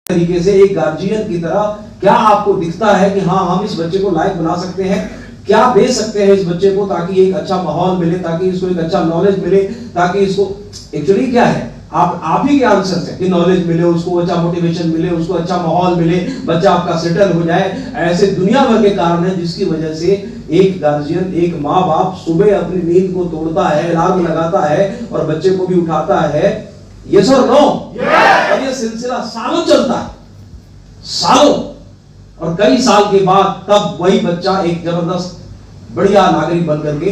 तरीके से एक गार्जियन की तरह क्या आपको दिखता है कि हाँ हम इस बच्चे को लायक बना सकते हैं, क्या दे सकते हैं इस बच्चे को ताकि एक अच्छा माहौल मिले, ताकि इसको एक अच्छा नॉलेज मिले, ताकि इसको एक्चुअली क्या है आप ही के आंसर है कि नॉलेज मिले, उसको अच्छा मोटिवेशन मिले, उसको अच्छा माहौल मिले, बच्चा आपका सेटल हो जाए। ऐसे दुनिया भर के कारण है जिसकी वजह से एक गार्जियन, एक माँ बाप सुबह अपनी नींद को तोड़ता है, अलार्म लगाता है और बच्चे को भी उठाता है। यस और नो? और ये सिलसिला सालों चलता है, सालों, और कई साल के बाद तब वही बच्चा एक जबरदस्त बढ़िया नागरिक बन करके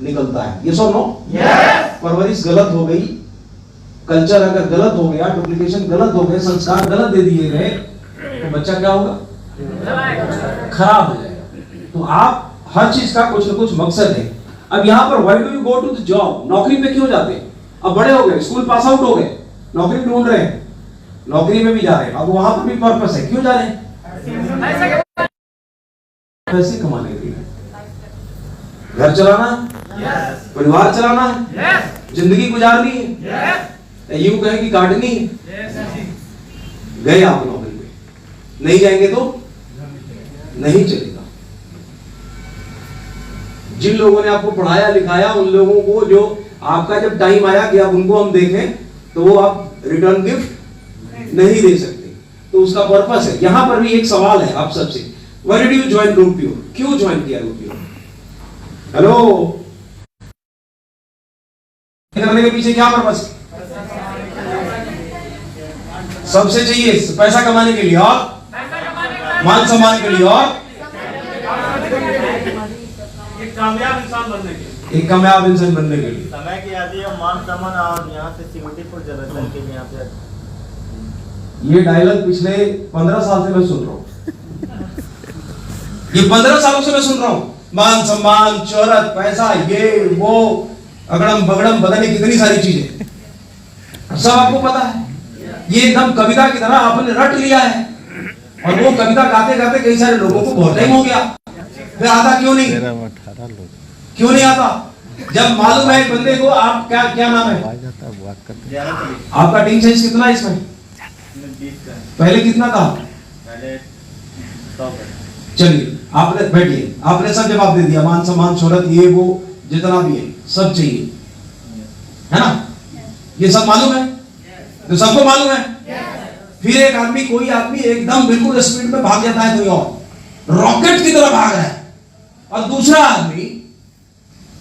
निकलता है। यस और नो? परवरिश गलत हो गई, कल्चर अगर गलत हो गया, डुप्लीकेशन गलत हो गए, संस्कार गलत दे दिए गए, तो बच्चा क्या होगा? खराब हो जाएगा। तो आप हर चीज का कुछ ना कुछ मकसद है। अब यहाँ पर why do you go to the job? नौकरी पे क्यों जाते हैं? अब बड़े हो गए, स्कूल पास आउट हो गए, नौकरी ढूंढ रहे हैं, नौकरी में भी जा रहे हैं, अब वहां पर भी पर्पस है, क्यों जा रहे हैं? पैसे कमाने के लिए, घर चलाना, परिवार चलाना, जिंदगी गुजारनी है, यूं कहें कि काटनी है। गए आप नौकरी पे, नहीं जाएंगे तो नहीं चलेगा। जिन लोगों ने आपको पढ़ाया लिखाया, उन लोगों को जो आपका जब टाइम आया कि अब उनको हम देखें, तो वो आप रिटर्न गिफ्ट नहीं दे सकते, तो उसका पर्पस है। यहां पर भी एक सवाल है आप सबसे, why did you join root pure? क्यों ज्वाइन किया रूट प्योर? हेलो, करने के पीछे क्या पर्पस है? सबसे चाहिए पैसा कमाने के लिए और मान सम्मान के लिए और एक कामयाब इंसान बनने के लिए, एक कामयाब इंसान बनने के लिए। समय की आदि है, मान सम्मान और यहाँ से सिक्योरिटी फॉर जनरेशन के यहाँ पे। ये डायलॉग पिछले 15 साल से मैं सुन रहा हूँ। ये 15 सालों से मैं सुन रहा हूँ। मान सम्मान, शोहरत, पैसा, ये वो, अगड़म बगड़म, पता नहीं कितनी सारी चीजें, सब आपको पता है। ये एकदम कविता की तरह आपने रट लिया है, और वो कविता गाते गाते कई सारे लोगों को बहुत टाइम हो गया, फिर आता क्यों नहीं? क्यों नहीं आता? जब मालूम है बंदे को, आप क्या नाम है आपका? टीम साइज कितना है इसमें? पहले कितना था? चलिए आपने बैठिए, आपने सब जवाब दे दिया, मान सम्मान, शोहरत, ये वो जितना भी है सब चाहिए, है ना? ये सब मालूम है, तो सबको मालूम है। फिर एक आदमी, कोई आदमी एकदम बिल्कुल स्पीड में भाग जाता है, कोई और रॉकेट की तरह भाग रहा है, और दूसरा आदमी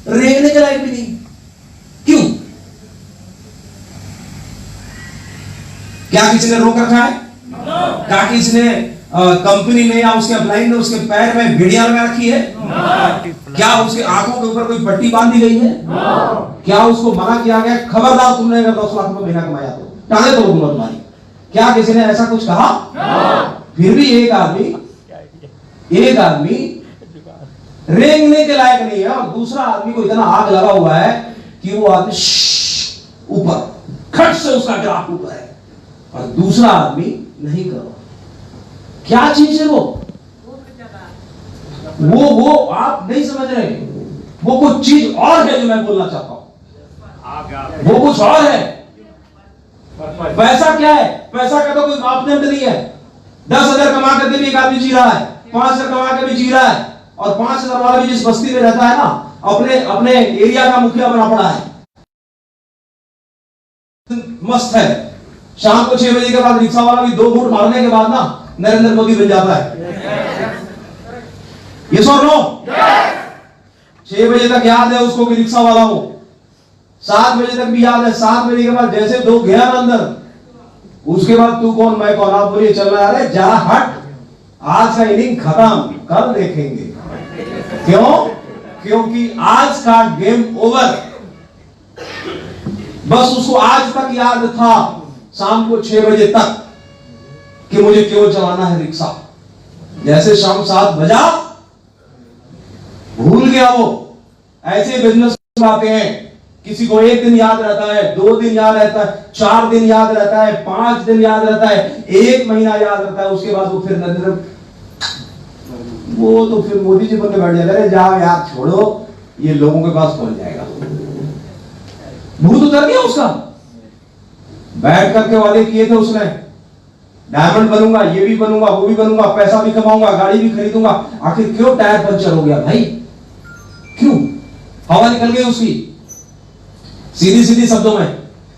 रेंगने के लायक भी नहीं। क्यों? क्या किसी ने रोक रखा है? क्या किसी ने कंपनी ने या उसके अपलाइन ने उसके पैर में भेड़िया लगा रखी है? क्या उसके आंखों के ऊपर कोई पट्टी बांधी गई है? क्या उसको मना किया गया, खबरदार तुमने अगर 10 लाख रुपए महीना कमाया तो टांगे तो तुम्हारी? क्या किसी ने ऐसा कुछ कहा? फिर भी एक आदमी रेंगने के लायक नहीं है, और दूसरा आदमी को इतना आग लगा हुआ है कि वो आदमी ऊपर खट से उसका ग्राफ ऊपर है, और दूसरा आदमी नहीं कर रहा। क्या चीज है वो आप नहीं समझ रहे। वो कुछ चीज और है जो मैं बोलना चाहता हूं, वो कुछ और है। पैसा क्या है? पैसा का तो कोई मापदंड नहीं है। 10,000 कमा करके भी एक आदमी जी रहा है, 5,000 कमा के भी जी रहा है, और 5,000 वाला भी जिस बस्ती में रहता है ना, अपने एरिया का मुखिया बना पड़ा है, मस्त है। शाम को 6 बजे के बाद रिक्शा वाला भी 2 घूंट मारने के बाद ना नरेंद्र मोदी बन जाता है। ये सो नो? 6 बजे तक याद है उसको कि रिक्शा वाला हो, 7 बजे तक भी याद है। 7 बजे के बाद जैसे 2 गया ना अंदर, उसके बाद तू कौन मैं कौन, आप बोलिए चल रहा है, जा हट, आज का इनिंग खत्म, कल देखेंगे। क्यों? क्योंकि आज का गेम ओवर। बस उसको आज तक याद था, शाम को 6 बजे तक, कि मुझे क्यों चलाना है रिक्शा। जैसे शाम 7 बजा, भूल गया वो। ऐसे बिजनेस आते हैं, किसी को 1 दिन याद रहता है, 2 दिन याद रहता है, 4 दिन याद रहता है, 5 दिन याद रहता है, 1 महीना याद रहता है, उसके बाद वो फिर नरेंद्र, वो तो फिर मोदी जी बनके बैठ जाता है। जाओ यार छोड़ो, ये लोगों के पास पहुंच जाएगा। भूत उतर गया उसका, बैठ करके वादे किए थे उसने, डायमंड बनूंगा, ये भी बनूंगा, वो भी बनूंगा, पैसा भी कमाऊंगा, गाड़ी भी खरीदूंगा। आखिर क्यों टायर पंचर हो गया भाई? क्यों? हवा निकल गई उसकी। सीधी सीधी शब्दों में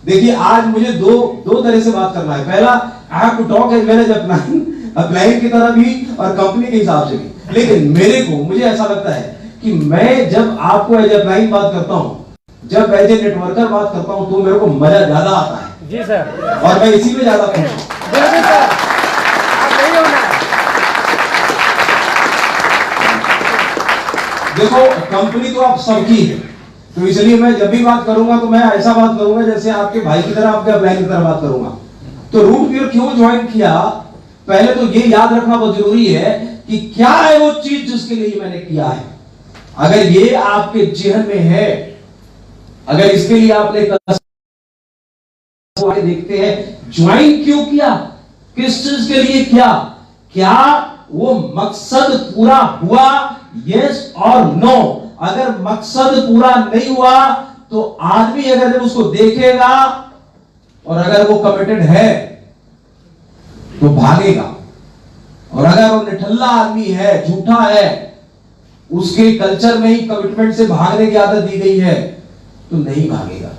देखिए, आज मुझे दो तरह से बात करना है। पहला, I have to talk as well as applying की तरह भी और कंपनी के हिसाब से भी। लेकिन मुझे ऐसा लगता है कि मैं जब आपको एज अप्लाइंग बात करता हूं, जब एज ए नेटवर्कर बात करता हूं, तो मेरे को मजा ज्यादा आता है। जी सर। और मैं इसी में ज्यादा खुश हूं। बिल्कुल सर, आप नहीं होना है। देखो, कंपनी तो आप सबकी है, तो इसलिए मैं जब भी बात करूंगा तो मैं ऐसा बात करूंगा जैसे आपके भाई की तरह, आपके अप्लाई की तरह बात करूंगा। तो रूट प्योर क्यों ज्वाइन किया, पहले तो ये याद रखना बहुत जरूरी है कि क्या है वो चीज जिसके लिए मैंने किया है। अगर ये आपके जेहन में है, अगर इसके लिए आपने देखते हैं ज्वाइन क्यों किया, किस चीज के लिए किया, क्या वो मकसद पूरा हुआ, यस और नो। अगर मकसद पूरा नहीं हुआ तो आदमी अगर जब उसको देखेगा और अगर वो कमिटेड है तो भागेगा, और अगर वो निठल्ला आदमी है, झूठा है, उसके कल्चर में ही कमिटमेंट से भागने की आदत दी गई है, तो नहीं भागेगा,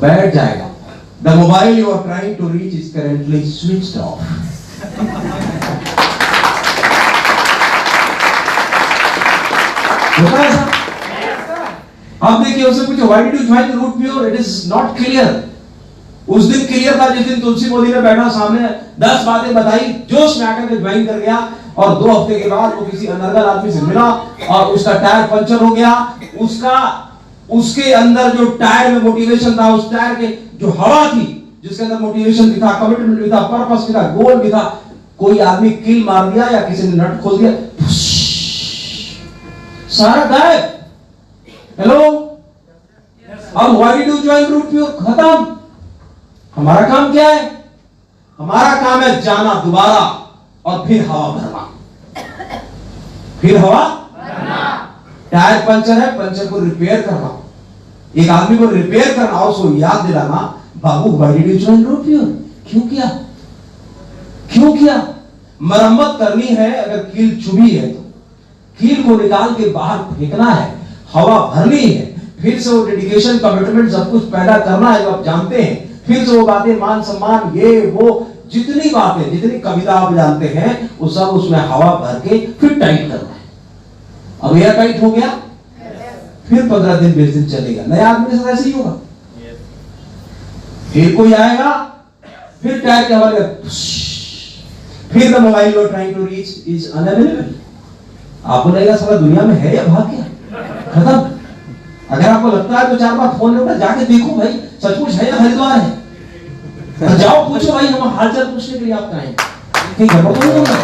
बैठ जाएगा। The mobile you are trying to reach is currently switched off. होता है ऐसा? अब देखिए, उससे पूछो why did you join root pure? It is not clear. उस दिन क्लियर था जिस दिन तुलसी मोदी ने बैठा सामने 10 बातें बताई, जोश में आकर के ज्वाइन कर गया, और 2 हफ्ते के बाद वो किसी अनर्गल आदमी से मिला और उसका टायर पंचर हो गया। उसके अंदर जो टायर में मोटिवेशन था, उस टायर के जो हवा थी, जिसके अंदर मोटिवेशन भी था, कमिटमेंट भी था, पर्पस भी था, गोल भी था, कोई आदमी कील मार दिया या किसी ने नट खोल दिया, सारा गायब। हेलो, अब why did you join root pure? खत्म। हमारा काम क्या है? हमारा काम है जाना दोबारा और फिर हवा भरना, फिर हवा टायर पंचर है, पंचर को रिपेयर करना, एक आदमी को रिपेयर करना और उसको याद दिलाना, बाबू why did you join root pure? क्यों किया? क्यों किया? मरम्मत करनी है। अगर कील चुभी है तो कील को निकाल के बाहर फेंकना है, हवा भरनी है, फिर से वो डेडिकेशन, कमिटमेंट सब कुछ पैदा करना है जो आप जानते हैं, फिर से वो बातें, मान सम्मान, ये वो जितनी बातें, जितनी कविता आप जानते हैं, वो सब उसमें हवा भर के फिर टाइट करना है। अब एयर टाइट हो गया, फिर 15 दिन 20 दिन चलेगा, नया आदमी से ऐसे ही होगा। फिर कोई आएगा, फिर टायर के हवाले, फिर the mobile you are trying to reach is unavailable. आपको लगेगा सारा दुनिया में है या भाग गया, खत्म। अगर आपको लगता है तो 4 बार फोन लेकर जाके देखो भाई, सचमुच है या हरिद्वार है, तो जाओ पूछो भाई, हम हालचाल पूछने के लिए आप कहाँ हैं, कहीं घर पर तो नहीं होगा।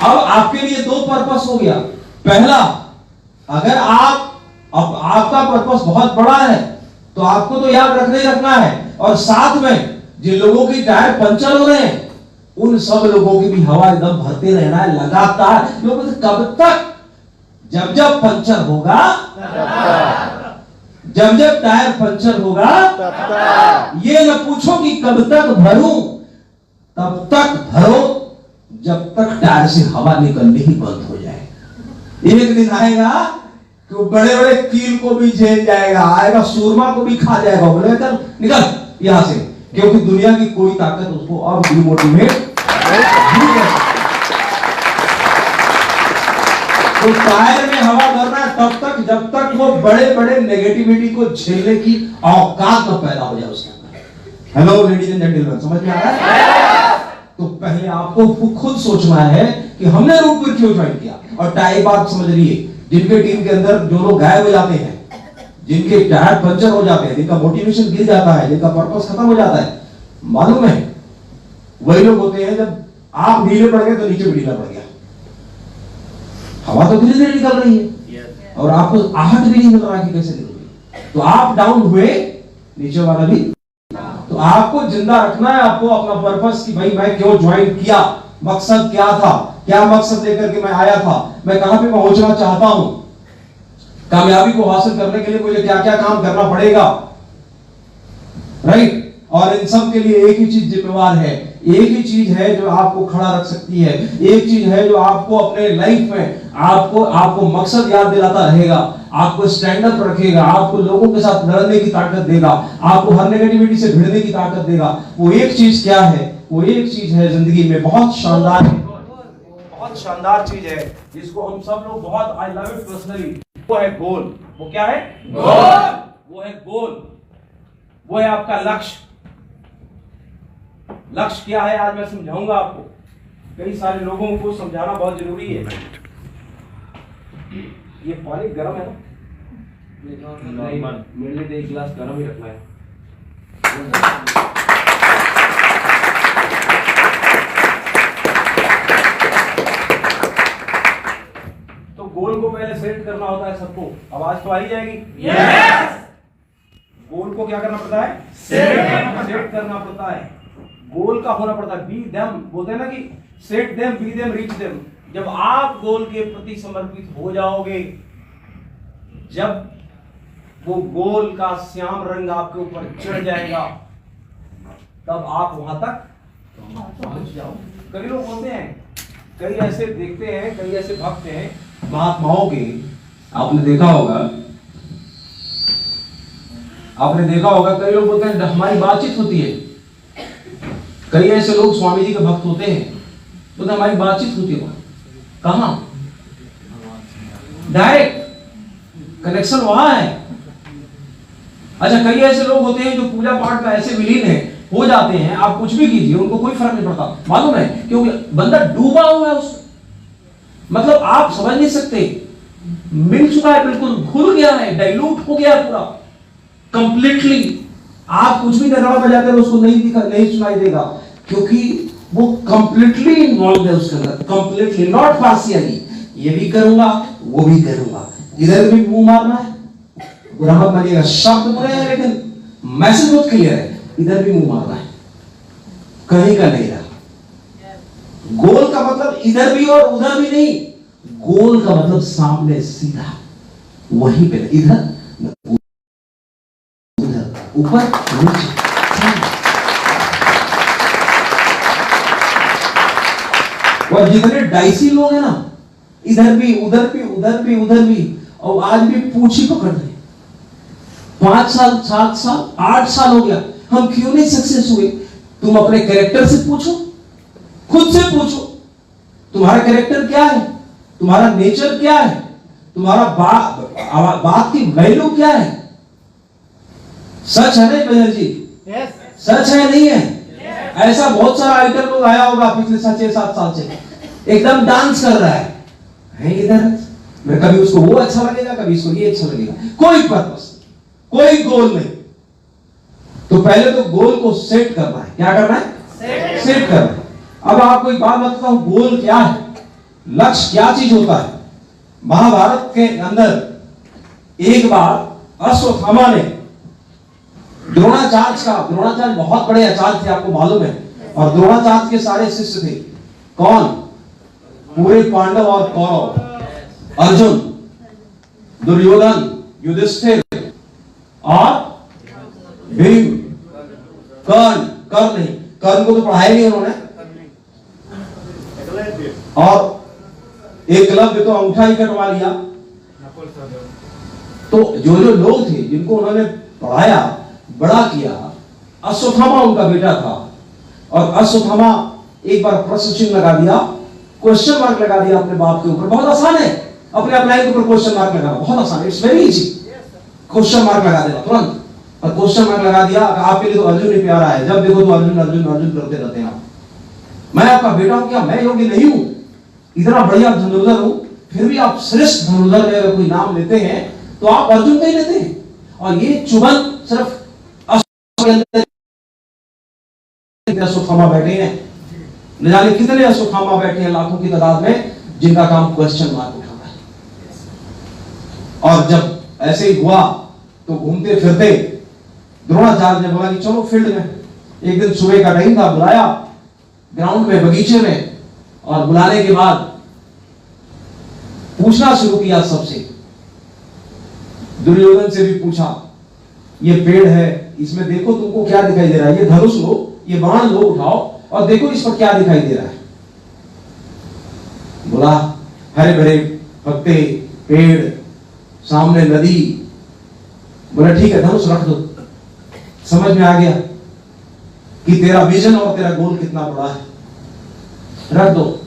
अब आपके लिए 2 पर्पस हो गया। पहला, अगर अब आपका पर्पस बहुत बड़ा है तो आपको तो याद रखना ही रखना है, और साथ में जिन लोगों की टायर पंचर हो रहे हैं उन सब लोगों की भी हवा एकदम भरते रहना है लगातार। लोग कब तक? जब जब पंचर होगा, जब जब टायर पंचर होगा, ये न पूछो कि कब तक भरूं, तब तक भरो जब तक टायर से हवा निकलनी ही बंद हो जाए। एक दिन आएगा कि बड़े बड़े कील को भी झेल जाएगा, आएगा सूरमा को भी खा जाएगा, बोले चल निकल यहां से, क्योंकि दुनिया की कोई ताकत उसको अब डिमोटिवेट नहीं कर सकती। तो टायर में हवा भरना है तब तक जब तक वो बड़े बड़े नेगेटिविटी को झेलने की औकात न पैदा हो जाए उसके अंदर। हेलो लेडीज एंड जेंटलमैन, समझ में आ रहा है? तो पहले आपको खुद सोचना है कि हमने रूट प्योर क्यों ज्वाइन किया। और टायर बात समझ रही है, जिनके टीम के अंदर जो लोग गायब हो जाते हैं, जिनके टायर पंचर हो जाते हैं, जिनका मोटिवेशन गिर जाता है, जिनका पर्पस खत्म हो जाता है, मालूम है वही लोग होते हैं जब आप ढीले पड़ गए तो नीचे भी ढीला पड़ गया। हवा तो धीरे धीरे निकल रही है और आपको आहट भी नहीं मिल रहा कि कैसे निकल रही, तो आप डाउन हुए, नीचे वाला भी। तो आपको जिंदा रखना है, आपको अपना पर्पस कि भाई मैं क्यों ज्वाइन किया, मकसद क्या था, क्या मकसद लेकर के मैं आया था, मैं कहां पे पहुंचना चाहता हूं, कामयाबी को हासिल करने के लिए मुझे क्या क्या काम करना पड़ेगा। राइट। और इन सब के लिए एक ही चीज जिम्मेवार है, एक ही चीज है जो आपको खड़ा रख सकती है, एक चीज है जो आपको अपने लाइफ में आपको मकसद याद दिलाता रहेगा, आपको स्टैंड अप रखेगा, आपको लोगों के साथ लड़ने की ताकत देगा, आपको हर नेगेटिविटी से भिड़ने की ताकत देगा। वो एक चीज क्या है? वो एक चीज है जिंदगी में बहुत शानदार है, बहुत शानदार चीज है जिसको हम सब लोग बहुत आई लव इट पर्सनली। वो है गोल। वो क्या है? गोल। वो है गोल। वो है आपका लक्ष्य। लक्ष्य क्या है आज मैं समझाऊंगा आपको। कई सारे लोगों को समझाना बहुत जरूरी है। ये पानी गर्म है ना? मेरे लिए तो एक गिलास गर्म ही रखना है। तो गोल को पहले सेट करना होता है सबको। आवाज तो आ ही जाएगी। यस। गोल को क्या करना पड़ता है? सेट करना पड़ता है। गोल का होना पड़ता है। बी देम, बोलते हैं ना कि set them, be them, reach them. जब आप गोल के प्रति समर्पित हो जाओगे, जब वो गोल का श्याम रंग आपके ऊपर चढ़ जाएगा, तब आप वहां तक पहुंच जाओ। कई लोग होते हैं, कई ऐसे देखते हैं, कई ऐसे भक्त हैं महात्माओं के, आपने देखा होगा कई लोग बोलते हैं हमारी बातचीत होती है। कई ऐसे लोग स्वामी जी के भक्त होते हैं, बोलते हमारी बातचीत होती है। कहां? डायरेक्ट कनेक्शन वहां है। अच्छा, कई ऐसे लोग होते हैं जो पूजा पाठ में ऐसे विलीन है, हो जाते हैं, आप कुछ भी कीजिए उनको कोई फर्क नहीं पड़ता। मालूम है, क्योंकि बंदा डूबा हुआ है उसमें, मतलब आप समझ नहीं सकते, मिल चुका है, बिल्कुल घुल गया है, डाइल्यूट हो गया है पूरा कंप्लीटली। आप कुछ भी नगाड़ा बजाकर उसको नहीं सुनाई देगा, क्योंकि वो कंप्लीटली इन्वॉल्व है उसके अंदर, कंप्लीटली, नॉट पार्शियली। ये भी करूंगा, वो भी करूंगा, इधर भी मुंह मारना है, बुरा मत मानिएगा, शब्द बुरे हैं लेकिन मैसेज बहुत क्लियर है, इधर भी मुंह मारना है, कहीं का नहीं रहा। गोल का मतलब इधर भी और उधर भी नहीं, गोल का मतलब सामने सीधा, वहीं पे, इधर ऊपर नीचे। और जितने डाइसी लोग हैं ना, इधर भी उधर भी उधर भी उधर भी, और आज भी पूछी पकड़ रहे। 5 साल 7 साल 8 साल हो गया, हम क्यों नहीं सक्सेस हुए? तुम अपने कैरेक्टर से पूछो, खुद से पूछो, तुम्हारा कैरेक्टर क्या है, तुम्हारा नेचर क्या है, तुम्हारा बात की वैल्यू क्या है। सच है नहीं बहन जी? yes. सच है नहीं है? yes. ऐसा बहुत सारा आइटम लोग आया होगा पिछले 6-7 साल से, एकदम डांस कर रहा है इधर, मैं कभी उसको वो अच्छा लगेगा, कभी इसको ये अच्छा लगेगा, कोई पर्पस, कोई गोल नहीं। तो पहले तो गोल को सेट करना है। क्या करना है? सेट करना है। अब आपको एक बात बताता हूं, गोल क्या है, लक्ष्य क्या चीज होता है। महाभारत के अंदर एक बार अश्वत्थामा ने द्रोणाचार्य बहुत बड़े आचार्य थे, आपको मालूम है, और द्रोणाचार्य के सारे शिष्य थे। कौन? पूरे पांडव और कौरव, अर्जुन, दुर्योधन, युधिष्ठिर और भीम, कर्ण को तो पढ़ाया नहीं उन्होंने, और एकलव्य तो अंगूठा ही कटवा लिया। तो जो लोग थे जिनको उन्होंने पढ़ाया, बड़ा किया, अश्वत्थामा उनका बेटा था, और अश्वत्थामा एक बार प्रश्न चिन्ह लगा दिया, क्वेश्चन मार्क लगा दिया अपने बाप के ऊपर। बहुत आसान है अपने अपलाइन के ऊपर क्वेश्चन मार्क लगाना, बहुत आसान है, it's very easy. Question mark लगा देना तुरंत, और क्वेश्चन मार्क लगा दिया। आपके लिए तो अर्जुन ही प्यारा है, जब देखो तो अर्जुन अर्जुन अर्जुन करते रहते हैं आप। मैं आपका बेटा हूं क्या? मैं योग्य नहीं हूं? इतना बढ़िया धनुर्धर हूं, फिर भी आप श्रेष्ठ धनुर्धर में अगर कोई नाम लेते हैं तो आप अर्जुन का ही लेते हैं। और ये चुभन सिर्फ अश्वत्थामा बैठे हैं, न जाने कितने अश्वत्थामा बैठे हैं लाखों की तादाद में, जिनका काम क्वेश्चन मार्क उठाना है। और जब ऐसे ही हुआ तो घूमते फिरते द्रोणाचार्य ने बोला कि चलो फील्ड में। एक दिन सुबह का टाइम था, बुलाया ग्राउंड में, बगीचे में, और बुलाने के बाद पूछना शुरू किया सबसे। दुर्योधन से भी पूछा, ये पेड़ है, इसमें देखो तुमको क्या दिखाई दे रहा है, ये धनुष लो, ये बाण लो, उठाओ और देखो इस पर क्या दिखाई दे रहा है। बोला हरे भरे पत्ते, पेड़, सामने नदी। बोला ठीक है धनुष रख दो। समझ में आ गया कि तेरा विजन और तेरा गोल कितना बड़ा है, रख दो।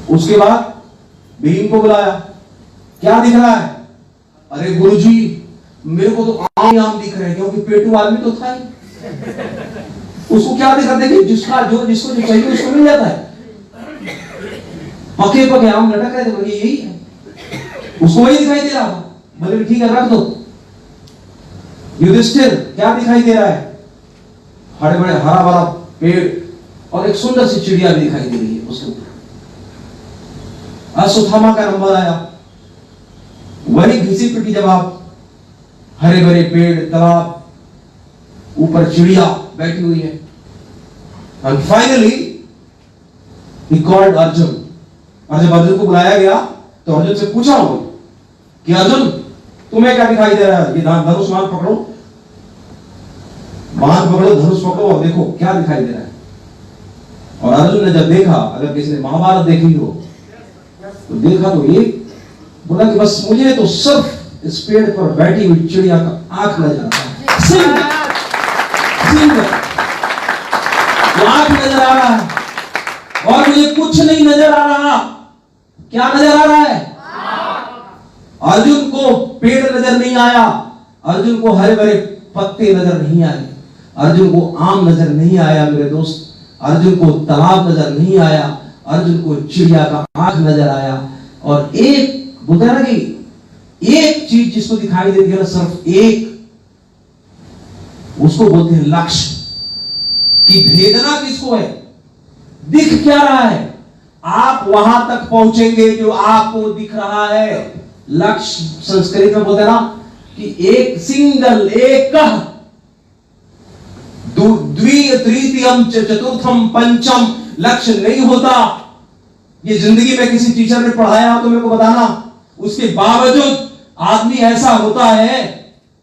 उसके बाद भीम को बुलाया, क्या दिख रहा है? अरे गुरुजी मेरे को तो आम दिख रहे हैं, क्योंकि पेटू आदमी तो था ही। उसको क्या दिखा, देखिए जिसको जो चाहिए उसको मिल जाता है। पके पके आम लटक रहे थे, यही है, उसको वही दिखाई दे रहा था। बोले ठीक है रख दो। युधिष्ठिर क्या दिखाई दे रहा है? हरे बड़े हरा भरा पेड़ और एक सुंदर सी चिड़िया भी दिखाई दे रही है उसके ऊपर। अश्वत्थामा का नंबर आया, वही घिसी पिटी जवाब, हरे भरे पेड़, तालाब, ऊपर चिड़िया बैठी हुई है। And finally he called Arjun. और जब अर्जुन को बुलाया गया तो अर्जुन से पूछा हो कि अर्जुन तुम्हें क्या दिखाई दे रहा है? ये धनुष बाण पकड़ो, बाण पकड़ो, धनुष पकड़ो और देखो क्या दिखाई दे रहा है। और अर्जुन ने जब देखा, अगर किसी ने महाभारत देखी हो तो देखा तो ये बोला कि बस मुझे तो सिर्फ इस पेड़ पर बैठी हुई चिड़िया का आंख नजर आता है, सिंह आंख नजर आ रहा है और मुझे कुछ नहीं नजर आ रहा। क्या नजर आ रहा है? अर्जुन को पेड़ नजर नहीं आया, अर्जुन को हरे भरे पत्ते नजर नहीं आए, अर्जुन को आम नजर नहीं आया मेरे दोस्त, अर्जुन को तालाब नजर नहीं आया, अर्जुन को चिड़िया का आंख नजर आया। और एक बोलते हैं ना कि एक चीज जिसको दिखाई देती है ना, सिर्फ एक, उसको बोलते हैं लक्ष्य। कि भेदना किसको है, दिख क्या रहा है, आप वहां तक पहुंचेंगे जो आपको दिख रहा है। लक्ष्य संस्कृत में बोलते हैं ना कि एक सिंगल, एक द्वितीय तृतीयम चतुर्थम पंचम लक्ष्य नहीं होता। ये जिंदगी में किसी टीचर ने पढ़ाया तो मेरे को बताना। उसके बावजूद आदमी ऐसा होता है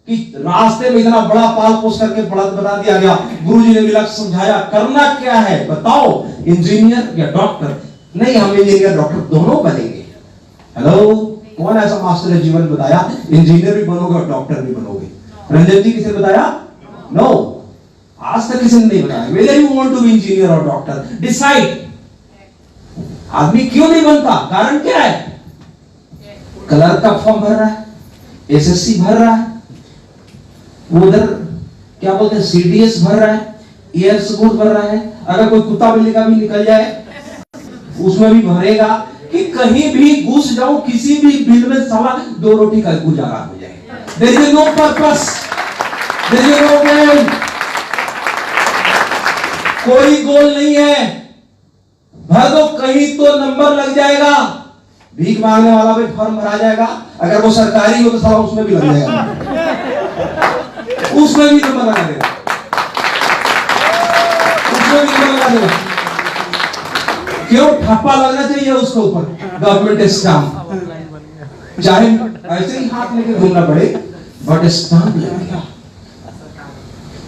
कि रास्ते में इतना बड़ा पाल पोस करके बता दिया गया, गुरुजी ने भी लक्ष्य समझाया, करना क्या है बताओ, इंजीनियर या डॉक्टर? नहीं, हम इंजीनियर डॉक्टर दोनों बनेंगे। हेलो, कौन ऐसा मास्टर ने जीवन बताया इंजीनियर भी बनोगे और डॉक्टर भी बनोगे? रंजन जी किसे बताया? नो, आज तक किसी ने नहीं बताया। Whether you want to be engineer और डॉक्टर, डिसाइड। आदमी क्यों नहीं बनता? कारण क्या है? क्लर्क का फॉर्म भर रहा है, एसएससी भर रहा है, उधर क्या बोलते हैं सीडीएस भर रहा है, एयर स्कूल भर रहा है। अगर कोई कुत्ता बिल्ली का भी निकल जाए उसमें भी भरेगा कि कहीं भी घुस जाऊं किसी भी बिल में साला 2 रोटी का गुजारा हो जाए। There is no purpose, there is no goal, कोई गोल नहीं है। भर दो, कहीं तो नंबर लग जाएगा। भीख मांगने वाला भी फॉर्म भरा जाएगा, अगर वो सरकारी हो तो साला उसमें भी लग जाएगा, उसमें भी नंबर लगा देगा, उसमें भी नंबर लगा देगा। क्यों? ठप्पा लगना चाहिए उसके ऊपर, गवर्नमेंट स्टाम्प। चाहे ऐसे ही हाथ लेके घूमना पड़े, बट स्टाम्प लग गया।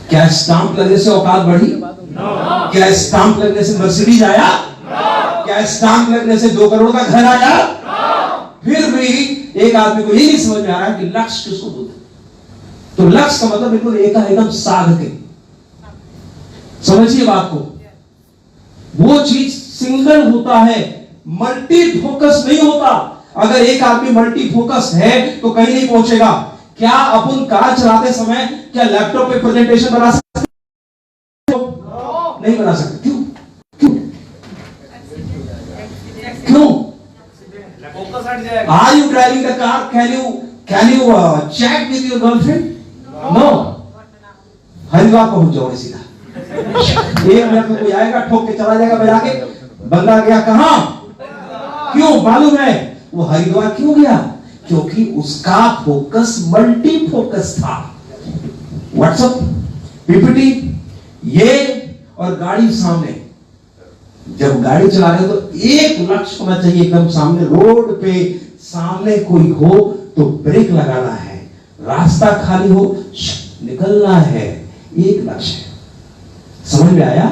क्या स्टाम्प लगने से औकात बढ़ी? क्या स्टाम्प लगने से मर्सिडीज आया? क्या स्टाम्प लगने से 2 करोड़ का घर आया? फिर भी एक आदमी को ये नहीं समझ में आ रहा है कि लक्ष्य किसको बोलते। तो लक्ष्य का मतलब बिल्कुल एक एकदम साध के, समझिए बात को। वो चीज सिंगल होता है, मल्टी फोकस नहीं होता। अगर एक आदमी मल्टी फोकस है तो कहीं नहीं पहुंचेगा। क्या अपन कार चलाते समय क्या लैपटॉप पे प्रेजेंटेशन बना सकते? नहीं बना सकते। क्यों? क्यों? क्यों? Are you driving the car? Can you chat with your girlfriend? No. Haridwar पहुंच जाओ सीधा। 1 मिनट में कोई आएगा, ठोक के चला जाएगा, बजा के, बंदा गया कहां? क्यों मालूम है? वो हरिद्वार क्यों गया? क्योंकि उसका फोकस मल्टी फोकस था। व्हाट्सएप, पीपीटी, ये और गाड़ी सामने। जब गाड़ी चला रहे हो तो एक लक्ष्य होना चाहिए एकदम सामने। रोड पे सामने कोई हो तो ब्रेक लगाना है, रास्ता खाली हो, निकलना है, एक लक्ष्य। समझ में आया?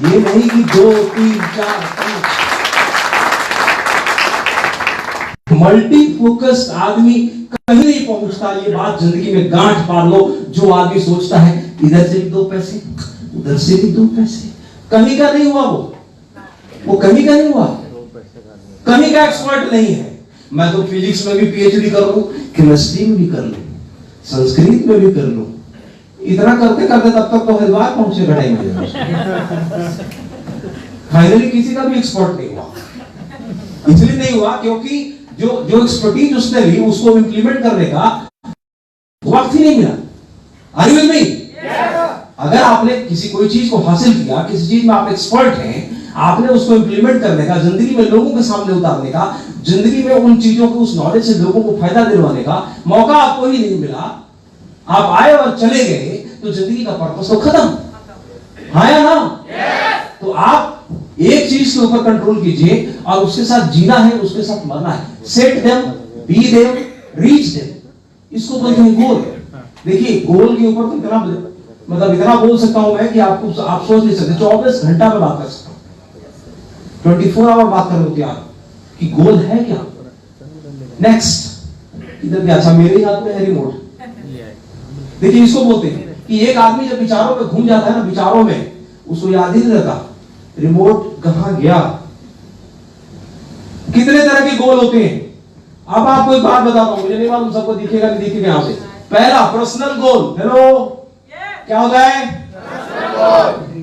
ये नहीं कि 2 3 4 5। मल्टी फोकस्ड आदमी कहीं नहीं पहुंचता। ये बात जिंदगी में गांठ मार लो। जो आदमी सोचता है इधर से भी 2 पैसे, उधर से भी 2 पैसे, कहीं का नहीं हुआ वो कहीं का नहीं हुआ, कहीं का एक्सपर्ट नहीं है। मैं तो फिजिक्स में भी पीएचडी कर लूं, केमिस्ट्री में भी कर लूं, संस्कृत में भी कर लूं, इतना करते करते तब तक तो हरिद्वार पहुंचे घटाई में। फाइनली किसी का भी एक्सपर्ट नहीं हुआ। इसलिए नहीं हुआ क्योंकि जो एक्सपर्टीज उसने ली उसको इंप्लीमेंट करने का वक्त ही नहीं मिला। Are you with me? अगर आपने कोई चीज को हासिल किया, किसी चीज में आप एक्सपर्ट हैं, आपने उसको इंप्लीमेंट करने का, जिंदगी में लोगों के सामने उतारने का, जिंदगी में उन चीजों को, उस नॉलेज से लोगों को फायदा दिलवाने का मौका आपको ही नहीं मिला, आप आए और चले गए, तो जिंदगी का पर्पस तो खत्म। हाँ या ना? तो आप एक चीज के ऊपर कंट्रोल कीजिए और उसके साथ जीना है, उसके साथ मरना है। Set them, be them, reach them, इसको बोलते हैं गोल। देखिए गोल के ऊपर तो इतना बोल सकता हूं मैं कि आप सोच नहीं सकते। 24 घंटा में बात कर सकता हूं, 24 आवर बात करने को तैयार कि गोल है क्या। नेक्स्ट इधर क्या? अच्छा मेरे हाथ में है रिमोट। देखिए इसको बोलते हैं कि एक आदमी जब विचारों में घूम जाता है ना, विचारों में, उसको याद ही नहीं रहता रिमोट कहां गया। कितने तरह के गोल होते हैं। अब आपको एक बात बताता हूं, मुझे नहीं मालूम सबको दिखेगा नहीं दिखेगा यहां से। पहला पर्सनल गोल। हेलो, क्या होता है?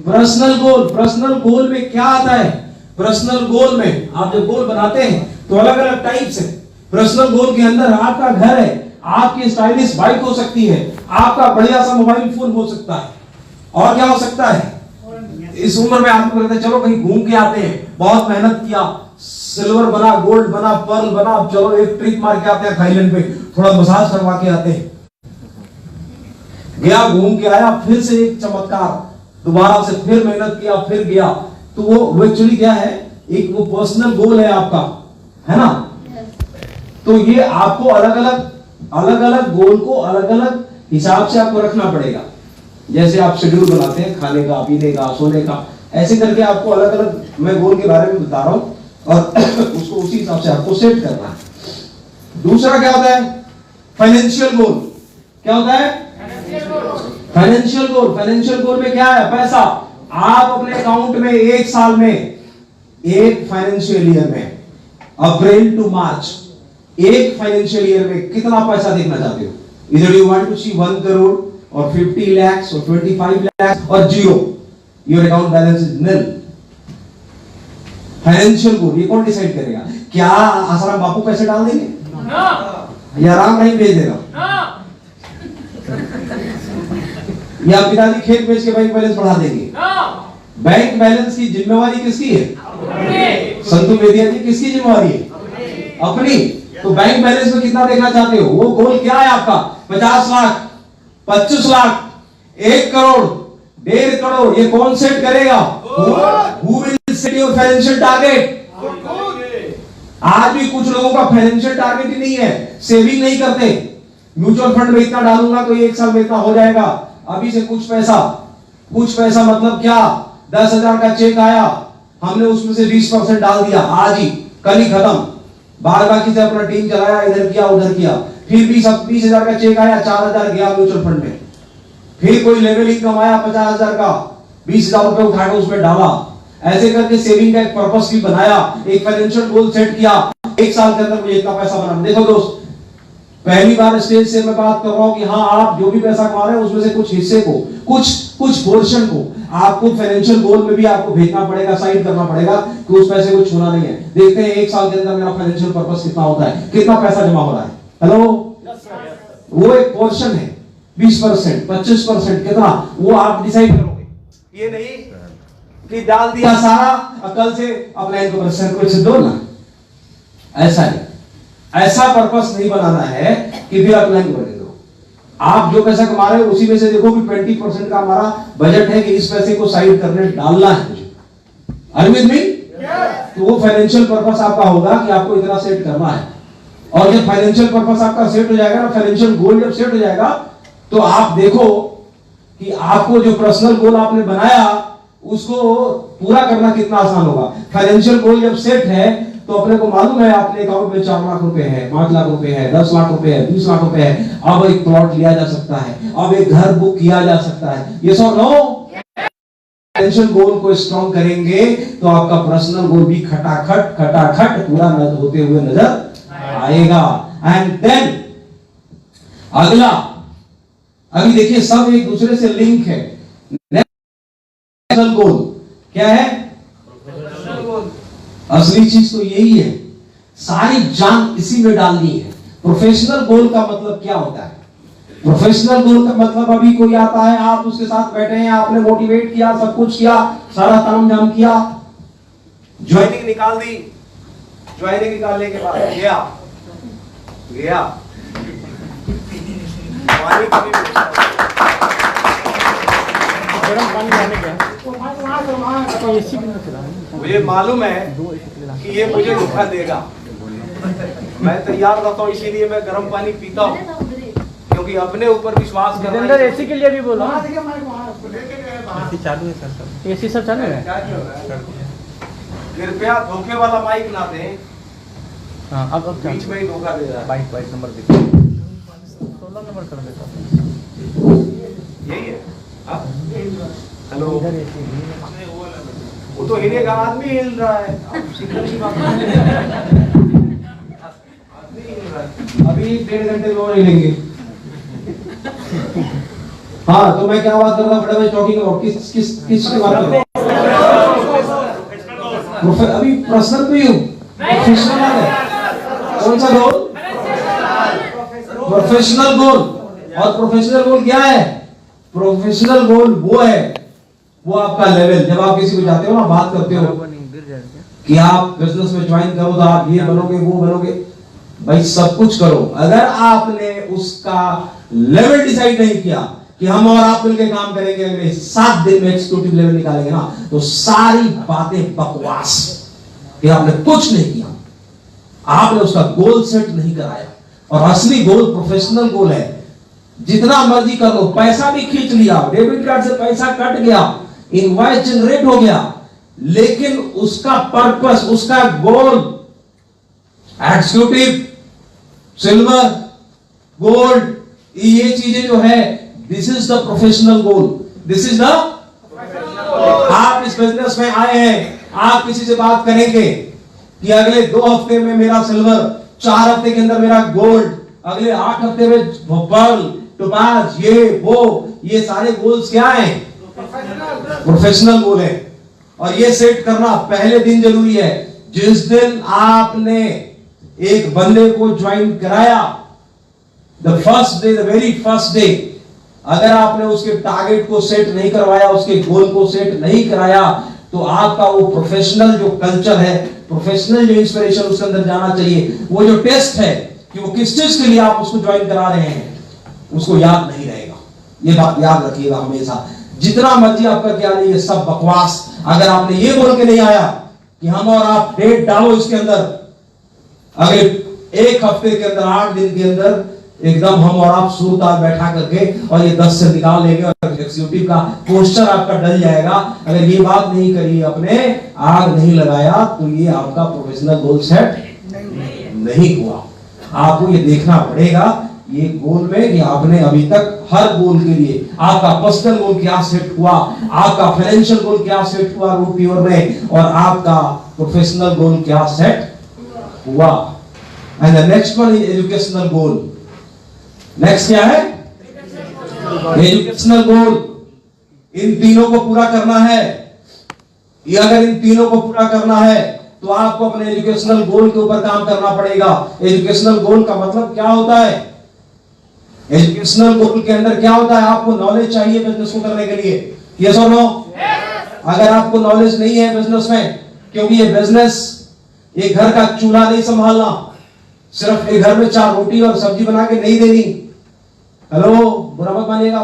Personal goal. पर्सनल गोल में क्या आता है? पर्सनल गोल में आप जब गोल बनाते हैं तो अलग अलग टाइप्स है। पर्सनल गोल के अंदर आपका घर है, आपकी स्टाइलिश बाइक हो सकती है, आपका बढ़िया सा मोबाइल फोन हो सकता है, और क्या हो सकता है? इस उम्र में आपको कहते हैं चलो कहीं घूम के आते हैं, बहुत मेहनत किया, सिल्वर बना, गोल्ड बना, पर्ल बना, चलो एक ट्रिप मार के आते हैं थाईलैंड पे, थोड़ा मसाज करवा के आते हैं। गया, घूम के आया, फिर से एक चमत्कार, दोबारा से फिर मेहनत किया, फिर गया। तो वो एक्चुअली क्या है? एक वो पर्सनल गोल है आपका, है ना? तो ये आपको अलग अलग गोल को अलग अलग हिसाब से आपको रखना पड़ेगा। जैसे आप शेड्यूल बनाते हैं खाने का, पीने का, सोने का, ऐसे करके आपको अलग अलग मैं गोल के बारे में बता रहा हूं और उसको उसी हिसाब से आपको सेट करना है। दूसरा क्या होता है? Financial goal. क्या होता है? Financial goal. फाइनेंशियल गोल में क्या है? पैसा। आप अपने अकाउंट में एक साल में, एक फाइनेंशियल ईयर में, अप्रैल टू मार्च, एक फाइनेंशियल ईयर में कितना पैसा देखना चाहते हो? इधर यू वांट टू सी 1 करोड़ और 50 lakhs और 25 lakhs और zero, your account balance is nil. Financial goal ये कौन डिसाइड करेगा? क्या आसाराम बापू पैसे डाल देंगे या राम नहीं भेज देगा, या पिताजी खेत बेच के बैंक बैलेंस बढ़ा देंगे? बैंक बैलेंस की जिम्मेवारी किसकी है? संतु वेदिया जी, किसकी जिम्मेवारी है? अपनी। तो बैंक बैलेंस में कितना देखना चाहते हो? वो गोल क्या है आपका? 50 लाख, 25 लाख, 1 करोड़, 1.5 करोड़, ये कौन सेट करेगा? Who will set your financial target? आज भी कुछ लोगों का फाइनेंशियल टारगेट ही नहीं है, सेविंग नहीं करते। म्यूचुअल फंड में इतना डालूंगा तो 1 साल में इतना हो जाएगा, अभी से कुछ पैसा मतलब क्या? 10,000 का चेक आया, हमने उसमें से 20% डाल दिया, आज ही कल ही खत्म, बार बाकी से अपना टीम चलाया, इधर किया उधर किया, फिर 20,000 का चेक आया, 4,000 गया म्यूचुअल फंड में, फिर कोई लेवल इनकम आया 50,000 का, 20,000 रुपए उठाकर उसमें डाला। ऐसे करके सेविंग का एक पर्पस भी बनाया, एक फाइनेंशियल गोल सेट किया, 1 साल के अंदर मुझे इतना पैसा बनाना। देखो दोस्त, पहली बार स्टेज से मैं बात कर रहा हूं कि हाँ, आप जो भी पैसा कमा रहे हैं उसमें से कुछ हिस्से को, कुछ पोर्शन को आपको फाइनेंशियल गोल में भी आपको भेजना पड़ेगा, साइड करना पड़ेगा कि उस पैसे को छूना नहीं है। देखते हैं 1 साल के अंदर मेरा फाइनेंशियल पर्पस कितना होता है, कितना पैसा जमा हो रहा है। हेलो, वो एक पोर्शन है, 20%, 25%, कितना वो आप डिसाइड करोगे। ये नहीं कि डाल दिया सारा, कल से अपना इनको सर्कुलर से दो ना, ऐसा नहीं, ऐसा पर्पस नहीं बनाना है कि फिर अपना ही बने दो। आप जो पैसा कमा रहे हो उसी में से देखो कि 20% का हमारा बजट है कि इस पैसे को साइड करने डालना है मुझे। Are you with me? तो वो फाइनेंशियल पर्पस आपका होगा कि आपको इतना सेट करना है। और जब फाइनेंशियल पर्पस आपका सेट हो जाएगा ना, फाइनेंशियल गोल जब सेट हो जाएगा, तो आप देखो कि आपको जो पर्सनल गोल आपने बनाया उसको पूरा करना कितना आसान होगा। फाइनेंशियल गोल जब सेट है तो अपने को मालूम है अपने अकाउंट में 4 लाख रुपए है, 5 लाख रुपए है, 10 लाख रुपए है, 20 लाख रुपए है। अब एक प्लॉट लिया जा सकता है, अब एक घर बुक किया जा सकता है। ये सो नो, फाइनेंशियल गोल को स्ट्रॉन्ग करेंगे तो आपका पर्सनल गोल भी खटाखट पूरा होते हुए नजर आएगा। एंड देन अगला, अभी देखिए सब एक दूसरे से लिंक है। नेशनल गोल क्या है? असली चीज तो यही है, सारी जान इसी में डालनी है। प्रोफेशनल गोल का मतलब क्या होता है? प्रोफेशनल गोल का मतलब अभी कोई आता है, आप उसके साथ बैठे हैं, आपने मोटिवेट किया, सब कुछ किया, सारा ताम झाम किया, ज्वाइनिंग निकाल दी, ज्वाइनिंग निकालने के बाद गया गरम पानी लाने गया तो एसी भी चला। मुझे मालूम है कि ये मुझे धोखा देगा, मैं तैयार रहता हूँ, इसीलिए मैं गर्म पानी पीता हूँ, क्योंकि अपने ऊपर विश्वास करना अंदर एसी के लिए भी बोलो। एसी चालू है सर, एसी सब चालू है। कृपया धोखे वाला माइक ना दें। हाँ अब बीच में ही धोखा दे रहा है। 22 नंबर देखो, 16 नंबर कर देता। यही है। हेलो, इधर एसी वो तो हिलेगा, आदमी हिल रहा है। की बात आदमी हिल रहा है। अभी 1.5 घंटे में और हिलेंगे। हाँ, तो मैं क्या बात कर रहा हूँ? बड़े टॉकिंग अबाउट किस की बात कर रहा हूँ? अभी पर्सनल पे हूँ, प्रोफेशनल है। कौन सा गोल? प्रोफेशनल गोल। और प्रोफेशनल गोल क्या है? प्रोफेशनल गोल वो है, वो आपका लेवल, जब आप किसी को जाते हो ना, बात करते हो कि आप बिजनेस में ज्वाइन करो तो आप ये बनोगे, वो बनोगे, भाई सब कुछ करो, अगर आपने उसका लेवल डिसाइड नहीं किया कि हम और आप मिलकर काम करेंगे, अगले 7 दिन में एक्जीक्यूटिव लेवल निकालेंगे ना, तो सारी बातें बकवास कि आपने कुछ नहीं किया, आपने उसका गोल सेट नहीं कराया। और असली गोल प्रोफेशनल गोल है। जितना मर्जी कर लो, पैसा भी खींच लिया, डेबिट कार्ड से पैसा कट गया, इनवॉइस जनरेट हो गया, लेकिन उसका पर्पस, उसका गोल, एक्जीक्यूटिव, सिल्वर, गोल्ड, ये चीजें जो है, this is the professional goal, this is the. आप इस बिजनेस में आए हैं, आप किसी से बात करेंगे कि अगले 2 हफ्ते में मेरा सिल्वर, 4 हफ्ते के अंदर मेरा गोल्ड, अगले 8 हफ्ते में पर्ल, टोपाज, ये सारे गोल्स क्या हैं? प्रोफेशनल गोल है। और ये सेट करना पहले दिन जरूरी है। जिस दिन आपने एक बंदे को ज्वाइन कराया, the first day, the very first day, अगर आपने उसके टारगेट को सेट नहीं करवाया, उसके गोल को सेट नहीं कराया, तो आपका वो प्रोफेशनल जो कल्चर है, प्रोफेशनल जो इंस्पिरेशन उसके अंदर जाना चाहिए, वो जो टेस्ट है कि वो किस चीज के लिए आप उसको ज्वाइन करा रहे हैं, उसको याद नहीं रहेगा। ये बात याद रखिएगा हमेशा। जितना मर्जी आपका क्या नहीं, ये सब बकवास। अगर आपने ये बोल के नहीं आया कि हम और आप डेट डालो इसके अंदर, अगले 1 हफ्ते के अंदर, 8 दिन के अंदर एकदम हम और आप सूरताल बैठा करके और ये 10 से निकाल लेंगे और एक्जीक्यूटिव का पोस्टर आपका डल जाएगा। अगर ये बात नहीं करी, अपने आग नहीं लगाया, तो ये आपका प्रोफेशनल गोल सेट नहीं हुआ। आपको ये देखना पड़ेगा ये गोल में कि आपने अभी तक हर गोल के लिए आपका पर्सनल गोल क्या सेट हुआ, आपका फाइनेंशियल गोल क्या सेट हुआ रूपीवर में, और आपका प्रोफेशनल गोल क्या सेट हुआ। And the next one is educational goal. Next क्या है? एजुकेशनल गोल। इन तीनों को पूरा करना है। ये अगर इन तीनों को पूरा करना है तो आपको अपने एजुकेशनल गोल के ऊपर काम करना पड़ेगा। एजुकेशनल गोल का मतलब क्या होता है? एजुकेशनल गोल के अंदर क्या होता है? आपको नॉलेज चाहिए बिजनेस को करने के लिए, यस और नो? अगर आपको नॉलेज नहीं है बिजनेस में, क्योंकि ये बिजनेस एक घर का चूल्हा नहीं संभालना, सिर्फ एक घर में 4 रोटी और सब्जी बना के नहीं देनी। हेलो, बुरा मत मानिएगा,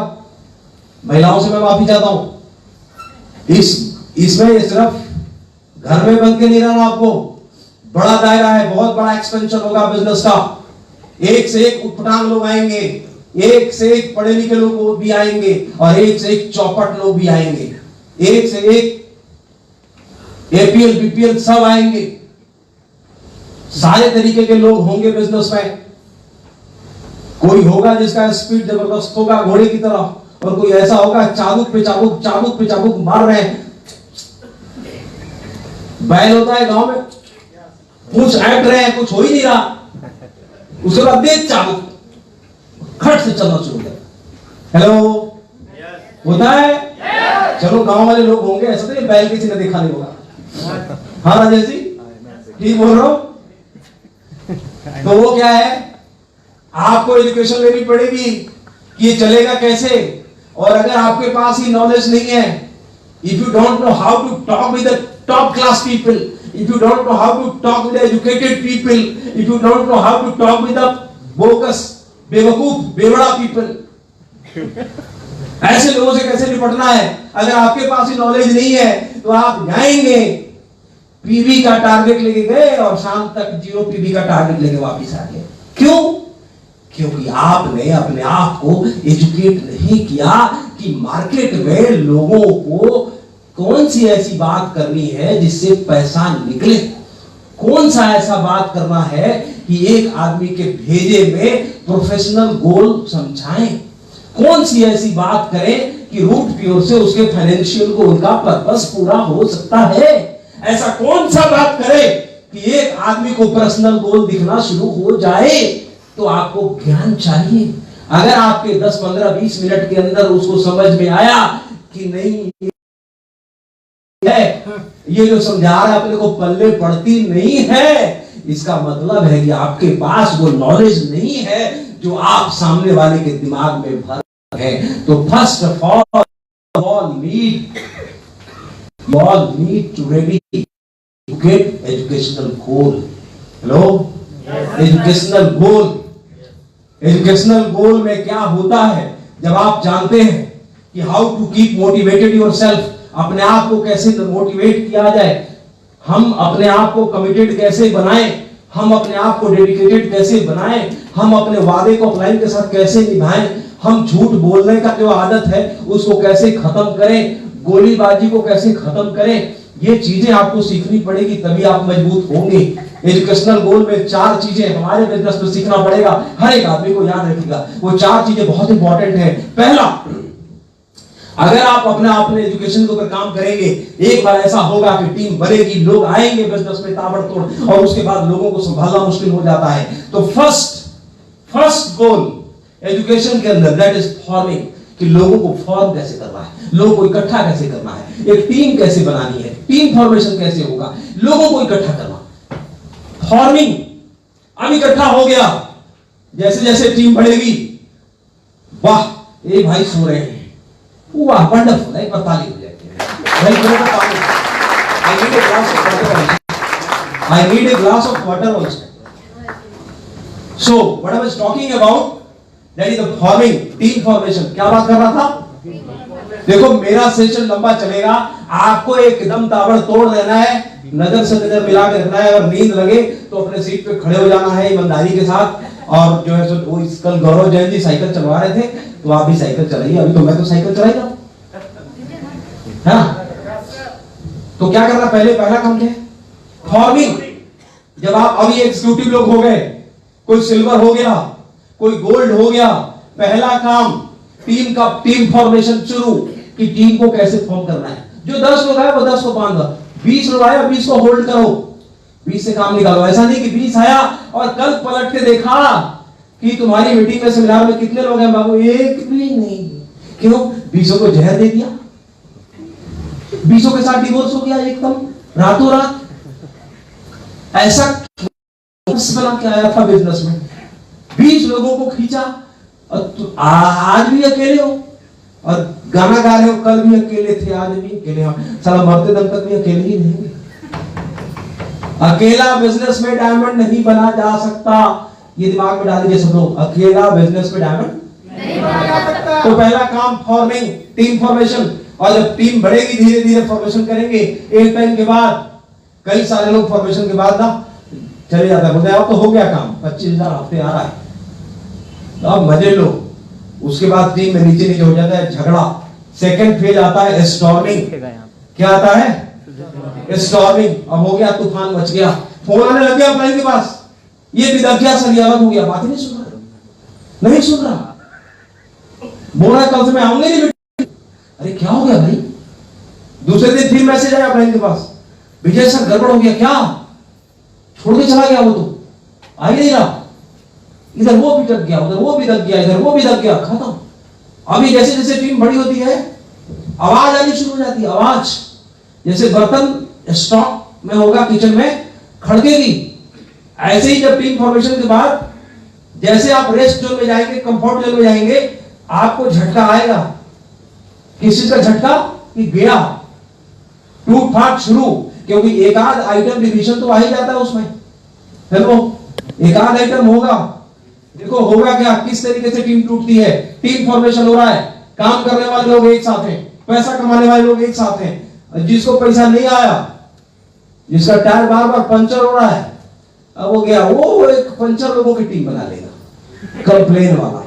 महिलाओं से मैं माफी चाहता हूं। इसमें सिर्फ घर में बन के नहीं रहना, आपको बड़ा दायरा है, बहुत बड़ा एक्सपेंशन होगा बिजनेस का। एक से एक उटपटांग लोग आएंगे, एक से एक पढ़े लिखे लोग भी आएंगे और एक से एक चौपट लोग भी आएंगे, एक से एक एपीएल बीपीएल सब आएंगे। सारे तरीके के लोग होंगे बिजनेस में। कोई होगा जिसका स्पीड जबरदस्त होगा घोड़े की तरह, और कोई ऐसा होगा चाबुक पे चाबुक मार रहे हैं। बैल होता है गांव में, कुछ ऐट रहे हैं, कुछ हो ही नहीं रहा, उसके बाद देख चाबुक खट से चलना शुरू कर। हेलो, होता है? चलो गांव वाले लोग होंगे, ऐसा तो बैल किसी ने देखा नहीं होगा। हाँ राजेश जी, ठीक बोल रहा हूं? तो वो क्या है, आपको एजुकेशन लेनी पड़ेगी कि ये चलेगा कैसे। और अगर आपके पास ही नॉलेज नहीं है, if you don't know how to talk with the top class people, if you don't know how to talk with the educated people, if you don't know how to talk with the bogus, बेवकूफ, बेवड़ा people, ऐसे लोगों से कैसे निपटना है। अगर आपके पास ही knowledge नहीं है तो आप जाएंगे, पीवी का टारगेट लेके गए और शाम तक 0 पीवी का टारगेट लेके वापस आ गए। क्यों? क्योंकि आपने अपने आप को एजुकेट नहीं किया कि मार्केट में लोगों को कौन सी ऐसी बात करनी है जिससे पैसा निकले, कौन सा ऐसा बात करना है कि एक आदमी के भेजे में प्रोफेशनल गोल समझाएं, कौन सी ऐसी बात करें कि रूट प्योर से उसके फाइनेंशियल को उनका पर्पस पूरा हो सकता है। ऐसा कौन सा बात करे कि एक आदमी को पर्सनल गोल दिखना शुरू हो जाए। तो आपको ज्ञान चाहिए। अगर आपके 10, 15, 20 मिनट के अंदर उसको समझ में आया कि नहीं है, ये जो समझा रहा है अपने को पल्ले पड़ती नहीं है, इसका मतलब है कि आपके पास वो नॉलेज नहीं है जो आप सामने वाले के दिमाग में भर है। तो first of all need to ready to get educational goal. Hello, educational goal में क्या होता है, जब आप जानते हैं कि how to keep motivated yourself, अपने आप को कैसे मोटिवेट किया जाए, हम अपने आप को कमिटेड कैसे बनाएं, हम अपने आप को डेडिकेटेड कैसे बनाएं, हम अपने वादे को अपलाइन के साथ कैसे निभाएं, हम झूठ बोलने का जो आदत है उसको कैसे खत्म करें, गोलीबाजी को कैसे खत्म करें, ये चीजें आपको सीखनी पड़ेगी, तभी आप मजबूत होंगे। एजुकेशनल गोल में 4 चीजें हमारे बिजनेस में सीखना पड़ेगा, हर एक आदमी को याद रखिएगा। वो 4 चीजें बहुत इंपॉर्टेंट है। पहला, अगर आप अपने एजुकेशन के ऊपर काम करेंगे, एक बार ऐसा होगा कि टीम बनेगी, लोग आएंगे बिजनेस में ताबड़तोड़, और उसके बाद लोगों को संभालना मुश्किल हो जाता है। तो फर्स्ट गोल एजुकेशन के अंदर दैट इज फॉर्मिंग, कि लोगों को फॉर्म कैसे करना है, लोगों को इकट्ठा कैसे करना है, एक टीम कैसे बनानी है, टीम फॉर्मेशन कैसे होगा, लोगों को इकट्ठा करना, फॉर्मिंग। अब इकट्ठा हो गया, जैसे जैसे टीम बढ़ेगी, वाह ये भाई सो रहे हैं, वाह वंडरफुल, एक बार ताली हो जाएगी भाई, मेरे को पानी, I need a glass of water, I need a glass of water also. So what I was talking about, that is the forming, team formation. क्या बात कर रहा था? देखो मेरा सेशन लंबा चलेगा, आपको एकदम ताबड़तोड़ देना है, नजर से नजर मिला के रखना है, और नींद लगे तो अपने सीट पे खड़े हो जाना है ईमानदारी के साथ। और जो है सो वो कल गौरव जैन जी साइकिल चलवा रहे थे, तो आप भी साइकिल चलाइए, अभी तो मैं तो साइकिल चलाई रहा हूं, है ना? तो क्या करना, पहला काम क्या है? फॉर्मिंग। जब आप अभी एग्जीक्यूटिव लोग हो गए, कोई सिल्वर हो गया, कोई गोल्ड हो गया, पहला काम टीम फॉर्मेशन शुरू, कि टीम को कैसे फॉर्म करना है। जो 10 लोग आए वो 10 को बांध दो, 20 लोग आए 20 को होल्ड करो, 20 से काम निकालो। ऐसा नहीं कि 20 आया और कल पलट के देखा कि तुम्हारी मीटिंग में सेमिनार में कितने लोग हैं, बाबू एक भी नहीं। क्यों? 20 को जहर दे दिया, 20 के साथ डिवोर्स हो गया एकदम रातों रात। ऐसा बना के आया था बिजनेस में, 20 लोगों को खींचा, और आज भी अकेले हो, और गाना गा रहे हो, कल भी अकेले थे, आज भी अकेले हो, साला मरते दम तक भी अकेले ही रहेंगे। अकेला बिजनेस में डायमंड नहीं बना जा सकता, ये दिमाग में डाल दीजिए सब लोग, अकेला बिजनेस में डायमंड नहीं बना जा सकता। तो पहला काम फॉर्मिंग, टीम फॉर्मेशन। और जब टीम बढ़ेगी धीरे धीरे फॉर्मेशन करेंगे, एक टाइम के बाद कई सारे लोग फॉर्मेशन के बाद ना चले जाता है, बोलते हैं अब तो हो गया काम, 25,000 हफ्ते आ रहा है, अब मजे लो। उसके बाद टीम में नीचे नीचे हो जाता है झगड़ा। सेकंड फेज आता है स्टॉर्मिंग। क्या आता है? स्टॉर्मिंग। अब हो गया, तूफान मच गया, फोन आने लग गया अपने के पास, ये विदा क्या सर, अलग हो गया, बात ही नहीं सुन रहा, नहीं सुन रहा, बोल रहा कल से मैं आऊंगा नहीं बेटा। अरे क्या हो गया भाई? दूसरे दिन फिर मैसेज आया अपने के पास, विजय सर गड़बड़ हो गया। क्या? छोड़ के चला गया वो, तो आ ही नहीं रहा, इधर वो भी दब गया, उधर वो भी दब गया, इधर वो भी दब गया, खत्म। अभी जैसे जैसे टीम बड़ी होती है आवाज आनी शुरू हो जाती है, आवाज जैसे बर्तन स्टॉक में होगा किचन में खड़केगी, ऐसे ही जब टीम फॉर्मेशन के बाद जैसे आप रेस्ट जोन में जाएंगे, कंफर्ट जोन में जाएंगे, आपको झटका आएगा। किस चीज का झटका? कि गया, टूट फाट शुरू, क्योंकि एक आध आइटम डिवीजन तो आ ही जाता है उसमें। हेलो, एक आध आइटम होगा। देखो होगा क्या, किस तरीके से टीम टूटती है। टीम फॉर्मेशन हो रहा है, काम करने वाले लोग एक साथ हैं, पैसा कमाने वाले लोग एक साथ हैं। जिसको पैसा नहीं आया, जिसका टायर बार बार पंचर हो रहा है, अब हो गया वो एक पंचर लोगों की टीम बना लेगा, कंप्लेन वाला,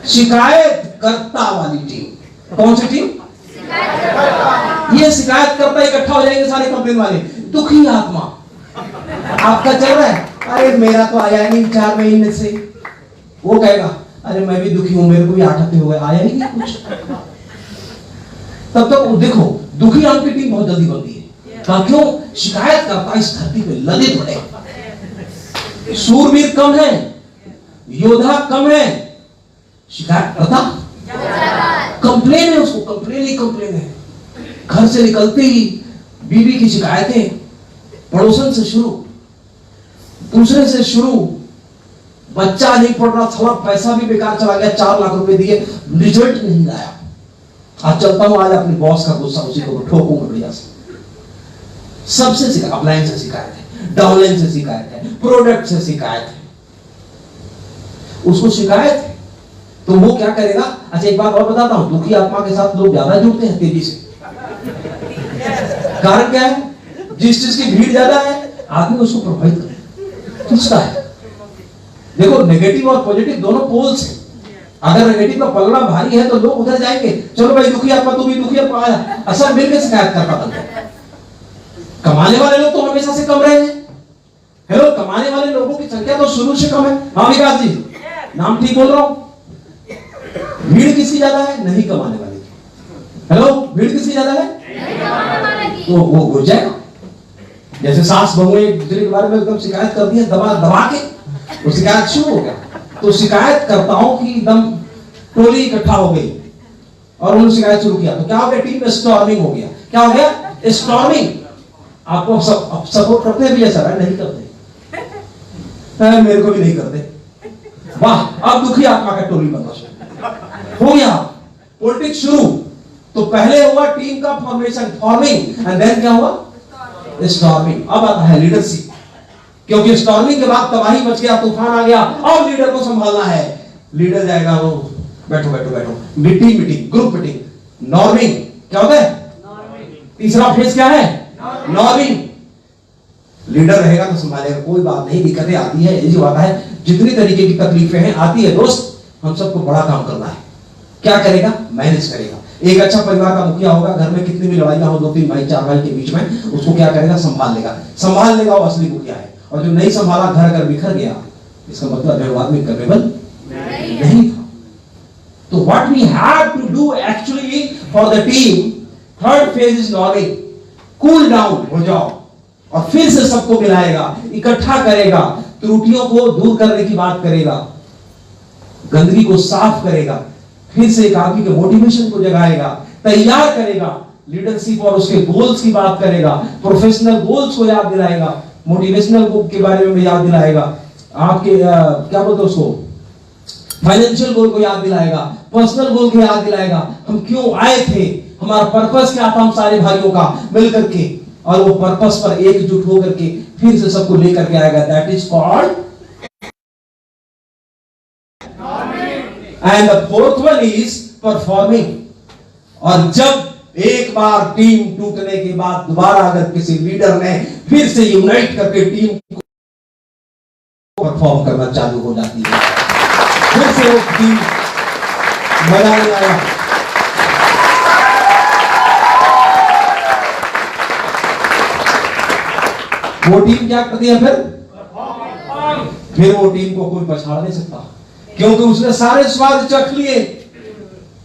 शिकायत करता वाली टीम। कौन सी टीम? ये शिकायत करता इकट्ठा हो जाएंगे सारे कंप्लेन वाले। दुखी आत्मा आपका चल रहा है, अरे मेरा तो आया नहीं 4 महीने से। वो कहेगा अरे मैं भी दुखी हूं, मेरे को भी 8 हफ्ते हो गए, आया ही नहीं कुछ। तब तक देखो दुखी आम की टीम बहुत जल्दी बनती है। क्यों? शिकायत करता इस धरती पे लदे पड़े। सूरवीर कम है, योद्धा कम है, शिकायत करता कंप्लेन है, उसको कंप्लेन ही कंप्लेन है। घर से निकलते ही बीवी की शिकायतें, पड़ोसन से शुरू, दूसरे से शुरू, बच्चा नहीं पढ़ रहा, थोड़ा पैसा भी बेकार चला गया, 4 लाख रुपए दिए, रिजल्ट नहीं आया। आज चलता हूं, आज अपने बॉस का गुस्सा उसी को ठोकूंगा बढ़िया से। सबसे शिकायत, अपलायंस से शिकायत है, डाउनलाइन से शिकायत है, प्रोडक्ट से शिकायत है, उसको शिकायत है। तो वो क्या करेगा? अच्छा एक बात और बताता हूं, दुखी आत्मा के साथ लोग ज्यादा जुड़ते हैं तेजी से। कारण क्या है? जिस चीज की भीड़ ज्यादा है आदमी उसको प्रभावित खींचता है। देखो नेगेटिव और पॉजिटिव दोनों पोल्स हैं। अगर नेगेटिव का पलड़ा भारी है तो लोग उधर जाएंगे, चलो भाई दुखी आत्मा, तू भी दुखी आत्मा आया, असल मिलकर शिकायत करता था। कमाने वाले लोग तो हमेशा से कम रहे हैं। हेलो, कमाने वाले लोगों की संख्या तो शुरू से कम है। हाँ विकास जी, नाम ठीक बोल रहा हूं। भीड़ किसकी ज्यादा है? नहीं कमाने वाले की। हेलो, भीड़ किसकी ज्यादा है? नहीं कमाने वाले की। तो वो हो जाएगा। जैसे सास बहू एक दूसरे के बारे में एकदम शिकायत करती है, दबा दबा के, तो शिकायत शुरू हो गया। तो शिकायत करताओं की एकदम टोली इकट्ठा हो गई और उन्होंने शिकायत शुरू किया। तो क्या हो गया? टीम में स्टॉर्मिंग हो गया। क्या हो गया? स्टॉर्मिंग। आपको सपोर्ट करते हैं भी सर? नहीं करते, मेरे को भी नहीं करते। वाह, अब दुखी आत्मा का टोली बंदा हो गया, पॉलिटिक्स शुरू। तो पहले हुआ टीम का फॉर्मेशन, फॉर्मिंग, एंड देन क्या हुआ? स्टॉर्मिंग। अब आता है लीडरशिप, क्योंकि स्टॉर्मिंग के बाद तबाही मच गया, तूफान आ गया, और लीडर को संभालना है। लीडर जाएगा, वो बैठो बैठो बैठो, meeting meeting, group meeting, norming. क्या होता है? तीसरा फेज क्या है? नॉर्मिंग। लीडर रहेगा तो संभालेगा, कोई बात नहीं, दिक्कतें आती है, ये जो आता है, जितनी तरीके की तकलीफें हैं आती है दोस्त, हम सबको बड़ा काम करना है। क्या करेगा? मैनेज करेगा। एक अच्छा परिवार का मुखिया होगा, घर में कितनी भी लड़ाइयां हो, 2-3 भाई 4 भाई के बीच में, उसको क्या करेगा? संभाल लेगा। संभाल लेगा, वो असली मुखिया है। और जो नहीं संभाला, घर अगर बिखर गया, इसका मतलब है वो आदमी कैपेबल नहीं था। तो what we have to do actually for the team, third phase is norming. Cool down हो जाओ और फिर से सबको मिलाएगा, इकट्ठा करेगा, त्रुटियों को दूर करने की बात करेगा, गंदगी को साफ करेगा, फिर से एक आदमी के मोटिवेशन को जगाएगा, तैयार करेगा, लीडरशिप और उसके गोल्स की बात करेगा, प्रोफेशनल गोल्स को याद दिलाएगा, मोटिवेशनल गोल के बारे में याद दिलाएगा, आपके क्या बोलते हैं उसको, फाइनेंशियल गोल को याद दिलाएगा, पर्सनल गोल को याद दिलाएगा, हम क्यों आए थे, हमारा पर्पस क्या था, हम सारे भाइयों का मिलकर के, और वो पर्पस पर एकजुट होकर के फिर से सबको लेकर के आएगा। That is called. And the fourth one is performing. और जब एक बार टीम टूटने के बाद दोबारा अगर किसी लीडर ने फिर से यूनाइट करके टीम को परफॉर्म करना चालू हो जाती है, फिर से वो टीम मजा नहीं आया। वो टीम क्या करती है फिर वो टीम को कोई पछाड़ नहीं सकता, क्योंकि उसने सारे स्वाद चख लिए,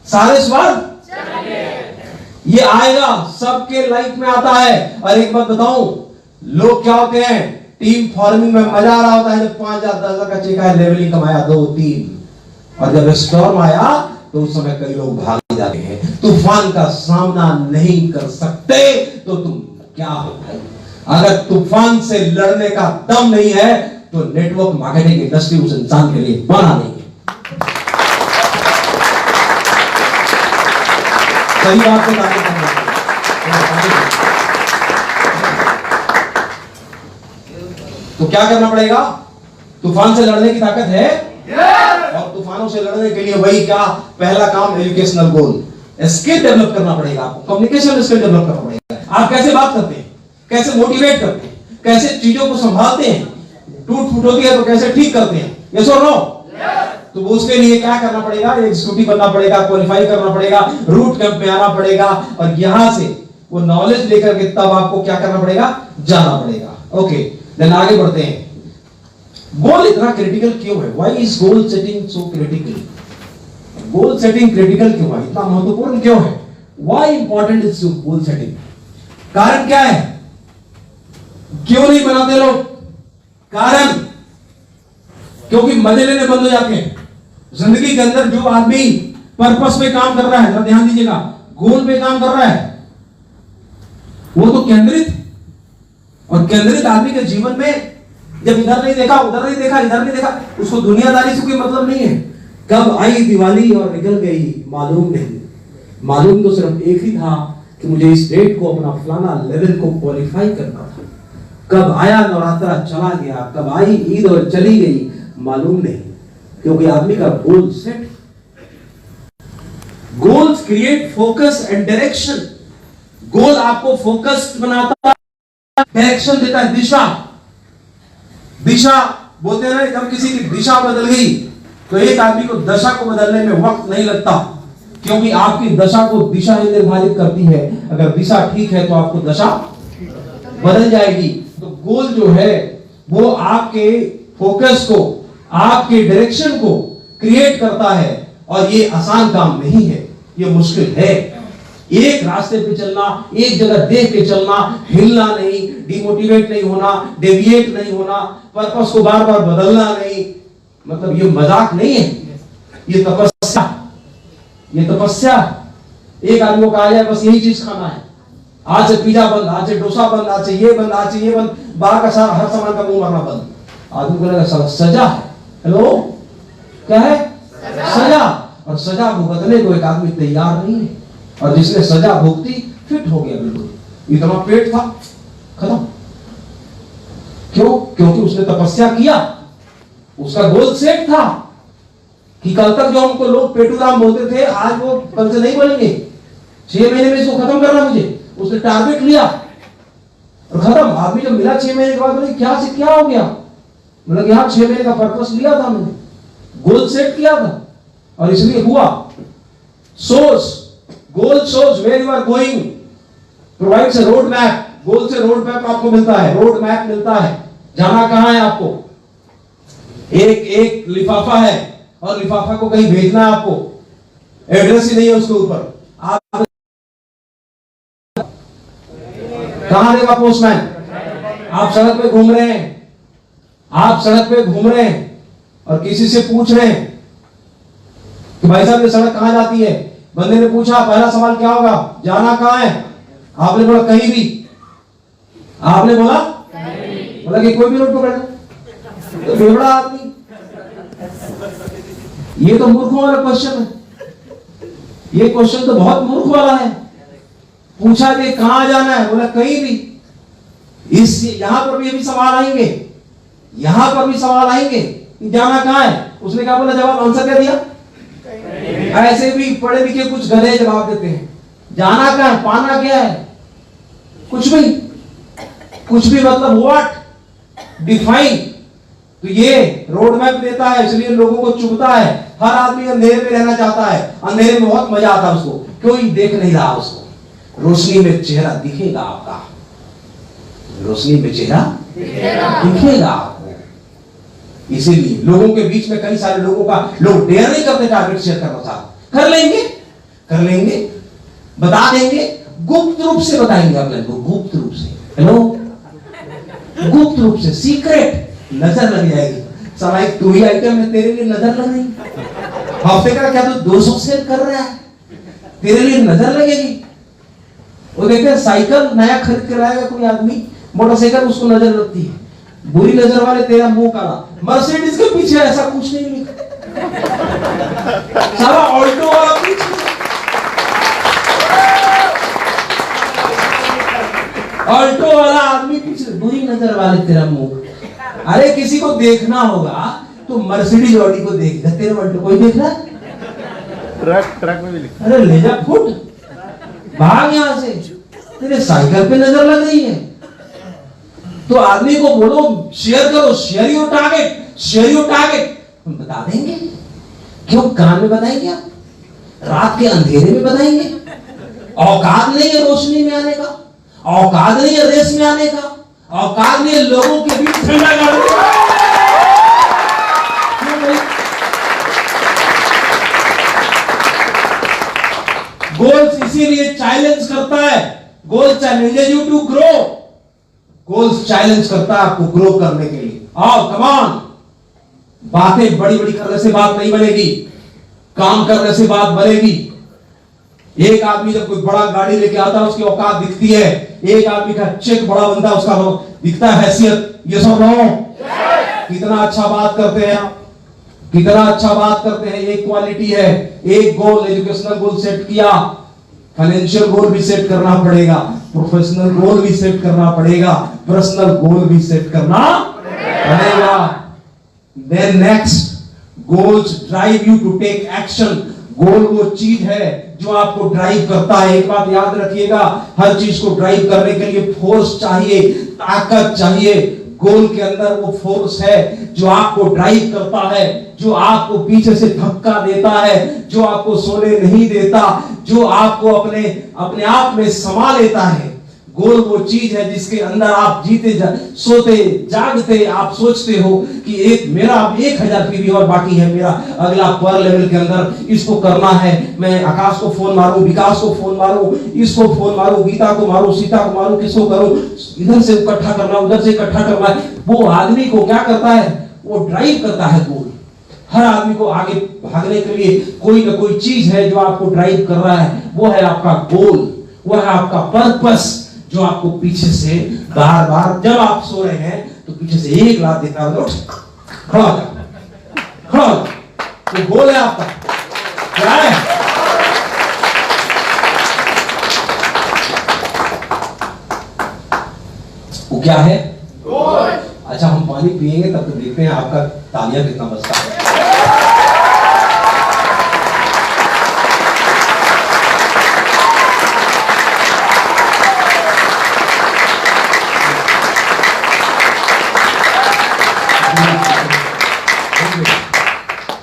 सारे स्वाद ये आएगा, सबके लाइफ में आता है। और एक बात बताऊं, लोग क्या होते हैं, टीम फॉर्मिंग में मजा आ रहा होता है जब 5,000 10,000 का चेक आया, लेवलिंग कमाया 2-3, और जब स्टॉर्म आया तो उस समय कई लोग भाग जाते हैं, तूफान का सामना नहीं कर सकते। तो तुम क्या हो भाई, अगर तूफान से लड़ने का दम नहीं है तो नेटवर्क मार्केटिंग इंडस्ट्री उस इंसान के लिए बना नहीं है। सही बात को तारीफ करना है। तो क्या करना पड़ेगा, तूफान से लड़ने की ताकत है, और तूफानों से लड़ने के लिए वही क्या, पहला काम एजुकेशनल गोल, स्किल डेवलप करना पड़ेगा आपको, कम्युनिकेशन स्किल डेवलप करना पड़ेगा। आप कैसे बात करते हैं, कैसे मोटिवेट करते हैं, कैसे चीजों को संभालते हैं, टूट फूट होती है तो कैसे ठीक करते हैं, यस और नो। तो उसके लिए क्या करना पड़ेगा, एग्जीक्यूटिव बनना पड़ेगा, क्वालिफाई करना पड़ेगा, रूट कैंप में आना पड़ेगा, और यहां से वो नॉलेज लेकर के तब आपको क्या करना पड़ेगा, जाना पड़ेगा। ओके, देन आगे बढ़ते हैं। गोल इतना क्रिटिकल क्यों है, why is goal setting so critical, goal setting critical क्यों है, इतना महत्वपूर्ण क्यों है, why important is goal setting, कारण क्या है, क्यों नहीं बनाते लोग, कारण क्योंकि मजे लेने बंद हो जाते हैं। जिंदगी के अंदर जो आदमी पर्पस पे काम कर रहा है, ध्यान दीजिएगा, गोल पे काम कर रहा है, वो तो केंद्रित, और केंद्रित आदमी के जीवन में जब इधर नहीं देखा, उधर नहीं देखा, इधर नहीं देखा, उसको दुनियादारी से कोई मतलब नहीं है। कब आई दिवाली और निकल गई मालूम नहीं, मालूम तो सिर्फ एक ही था कि मुझे इस डेट को अपना फलाना लेवल को क्वालिफाई करना था। कब आया नवरात्रा चला गया, कब आई ईद और चली गई मालूम नहीं, क्योंकि आदमी का goal set. Goals create focus and direction, goal आपको फोकस्ड बनाता है, डायरेक्शन देता है, दिशा, दिशा बोलते हैं ना, जब किसी की दिशा बदल गई तो एक आदमी को दशा को बदलने में वक्त नहीं लगता, क्योंकि आपकी दशा को दिशा ही निर्धारित करती है। अगर दिशा ठीक है तो आपको दशा बदल जाएगी। तो गोल जो है वो आपके फोकस को, आपके डायरेक्शन को क्रिएट करता है, और ये आसान काम नहीं है, ये मुश्किल है। एक रास्ते पे चलना, एक जगह देख के चलना, हिलना नहीं, डिमोटिवेट नहीं होना, डेविएट नहीं होना, पर्पस को बार बार बदलना नहीं, मतलब ये मजाक नहीं है, ये तपस्या, ये तपस्या। एक आदमी को कहा जाए बस यही चीज खाना है, आज से पिज्जा बंद, आज से डोसा बंद, आज से ये बंद, आज से ये बंद, बाहर का सारा हर सामान का मुंह मारना बंद, आदमी को लगा सजा है। हेलो, क्या है, सजा, और सजा भुगतने को एक आदमी तैयार नहीं है, और जिसने सजा भुगती फिट हो गया, बिल्कुल इतना पेट था खत्म। क्यों, क्योंकि उसने तपस्या किया, उसका गोल सेट था कि कल तक जो हमको लोग पेटूराम बोलते थे, आज वो कल से नहीं बोलेंगे, 6 महीने में इसको खत्म करना मुझे, उसने टारगेट लिया और खत्म। आदमी जब मिला 6 महीने के बाद बोले क्या से क्या हो गया, मतलब यहाँ 6 महीने का पर्पस लिया था मैंने, गोल सेट किया था, और इसलिए हुआ। Source, goal shows where you are going, provides a road map, गोल से रोड मैप आपको मिलता है, रोड मैप मिलता है, जाना कहां है आपको। एक लिफाफा है, और लिफाफा को कहीं भेजना है आपको, एड्रेस ही नहीं है उसके ऊपर, आप कहां देगा पोस्टमैन। आप सड़क पे घूम रहे हैं, आप सड़क पे घूम रहे हैं और किसी से पूछ रहे हैं कि भाई साहब ये सड़क कहां जाती है, बंदे ने पूछा, पहला सवाल क्या होगा, जाना कहां है, आपने बोला कहीं भी, आपने बोला कि कोई भी रोड पकड़ लो, तो बेवड़ा आदमी, ये तो मूर्खों वाला क्वेश्चन है, ये क्वेश्चन तो बहुत मूर्ख वाला है। पूछा कि कहां जाना है, बोला कहीं भी। इस यहां पर भी ये भी सवाल आएंगे, यहां पर भी सवाल आएंगे कि जाना कहां है, उसने क्या बोला, जवाब आंसर क्या दिया। ऐसे भी पढ़े लिखे कुछ गधे जवाब देते हैं, जाना क्या है, पाना क्या है, कुछ भी मतलब व्हाट, डिफाइन, तो ये रोड मैप देता है, इसलिए लोगों को चुभता है। हर आदमी अंधेरे में रहना चाहता है, अंधेरे में बहुत मजा आता है उसको, कोई देख नहीं रहा उसको। रोशनी में चेहरा दिखेगा आपका, रोशनी में चेहरा दिखेगा आपको। इसीलिए लोगों के बीच में कई सारे लोगों का लोग डेयर नहीं करते टारगेट शेयर करना चाहते। कर लेंगे, बता देंगे, गुप्त रूप से बताएंगे अपने को, गुप्त रूप से। हेलो, गुप्त रूप से, सीक्रेट, नजर लग जाएगी। साला एक तू ही आइटम है, तेरे लिए नजर लग रही। हफ्ते का क्या तो 200 शेयर कर रहा है, तेरे लिए नजर लगेगी। वो देखते हैं साइकिल नया खरीद कर आएगा कोई आदमी, मोटरसाइकिल, उसको नजर लगती है, बुरी नजर वाले तेरा मुंह काला। मर्सिडीज के पीछे ऐसा कुछ नहीं लिखा, सारा ऑल्टो वाला पीछे, ऑल्टो वाला आदमी पीछे, बुरी नजर वाले तेरा मुंह। अरे किसी को देखना होगा तो मर्सिडीज ऑडी को देखेगा, तेरे ऑल्टो कोई देख रहा है? ट्रक में भी लिखा। अरे ले जा, फुट, भाग यहां से, तेरे साइकिल पे नजर लग रही है। तो आदमी को बोलो शेयर करो, share your target, share your target. हम बता देंगे, क्यों कान में बताएंगे आप, रात के अंधेरे में बताएंगे। औकात नहीं है रोशनी में आने का, औकात नहीं है रेस में आने का, औकात नहीं है लोगों के बीच ठंडा करने का। गोल्स इसीलिए चैलेंज करता है, goals challenges you to grow, goals challenge करता है आपको ग्रो करने के लिए। आओ कम ऑन, बातें बड़ी बड़ी करने से बात नहीं बनेगी, काम करने से बात बनेगी। एक आदमी जब कोई बड़ा गाड़ी लेके आता है उसकी औकात दिखती है, एक आदमी का चेक बड़ा बनता है उसका दिखता है हैसियत। ये सब रहो, कितना अच्छा बात करते हैं आप, कितना अच्छा बात करते हैं। एक क्वालिटी है, एक गोल, एजुकेशनल गोल सेट किया, फाइनेंशियल गोल भी सेट करना पड़ेगा, प्रोफेशनल गोल भी सेट करना पड़ेगा, पर्सनल गोल भी सेट करना पड़ेगा। Then next, goals drive you to take action. Goal वो चीज है जो आपको ड्राइव करता है। एक बात याद रखिएगा, हर चीज को ड्राइव करने के लिए फोर्स चाहिए, ताकत चाहिए। गोल के अंदर वो फोर्स है जो आपको ड्राइव करता है, जो आपको पीछे से धक्का देता है, जो आपको सोने नहीं देता, जो आपको अपने आप में समा लेता है। गोल वो चीज है जिसके अंदर आप जीते सोते जागते आप सोचते हो कि एक मेरा 1000 फीट और बाकी है, मेरा अगला पर लेवल के अंदर इसको करना है। मैं आकाश को फोन मारूं, विकास को फोन मारूं, इसको फोन मारूं, गीता को मारूं, सीता को मारूं, किसको करूं, इधर से इकट्ठा करना, उधर से इकट्ठा करना है। वो आदमी को क्या करता है, वो ड्राइव करता है गोल। हर आदमी को आगे भागने के लिए कोई ना कोई चीज है जो आपको ड्राइव कर रहा है, वो है आपका गोल, वो है आपका पर्पस, जो आपको पीछे से बार बार जब आप सो रहे हैं तो पीछे से एक लात देता है, खड़ा तो गोल है आपका, क्या है? वो क्या है? गोल। अच्छा, हम पानी पिएंगे तब तो देखते हैं आपका तालियां कितना बजता है।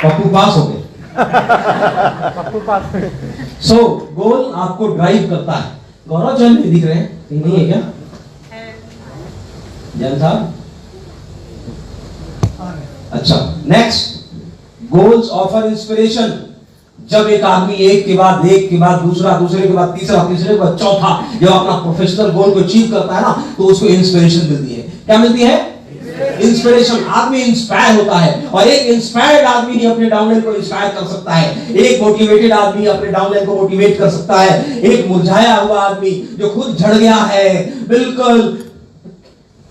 पप्पू पास हो गए। पप्पू पास। सो गोल आपको ड्राइव करता है। गौरव जैन नहीं दिख रहे हैं, नहीं है क्या जैन साहब? अच्छा, नेक्स्ट, गोल्स ऑफर इंस्पिरेशन। जब एक आदमी एक के बाद दूसरा, दूसरे के बाद तीसरा, तीसरे के बाद चौथा जब अपना प्रोफेशनल गोल को अचीव करता है ना, तो उसको इंस्पिरेशन मिलती है। क्या मिलती है? इंस्पिरेशन। आदमी इंस्पायर होता है, और एक इंस्पायर्ड आदमी ही अपने डाउनलाइन को इंस्पायर कर सकता है। एक मोटिवेटेड आदमी अपने डाउनलाइन को मोटिवेट कर सकता है। एक मुरझाया हुआ आदमी जो खुद झड़ गया है, बिल्कुल,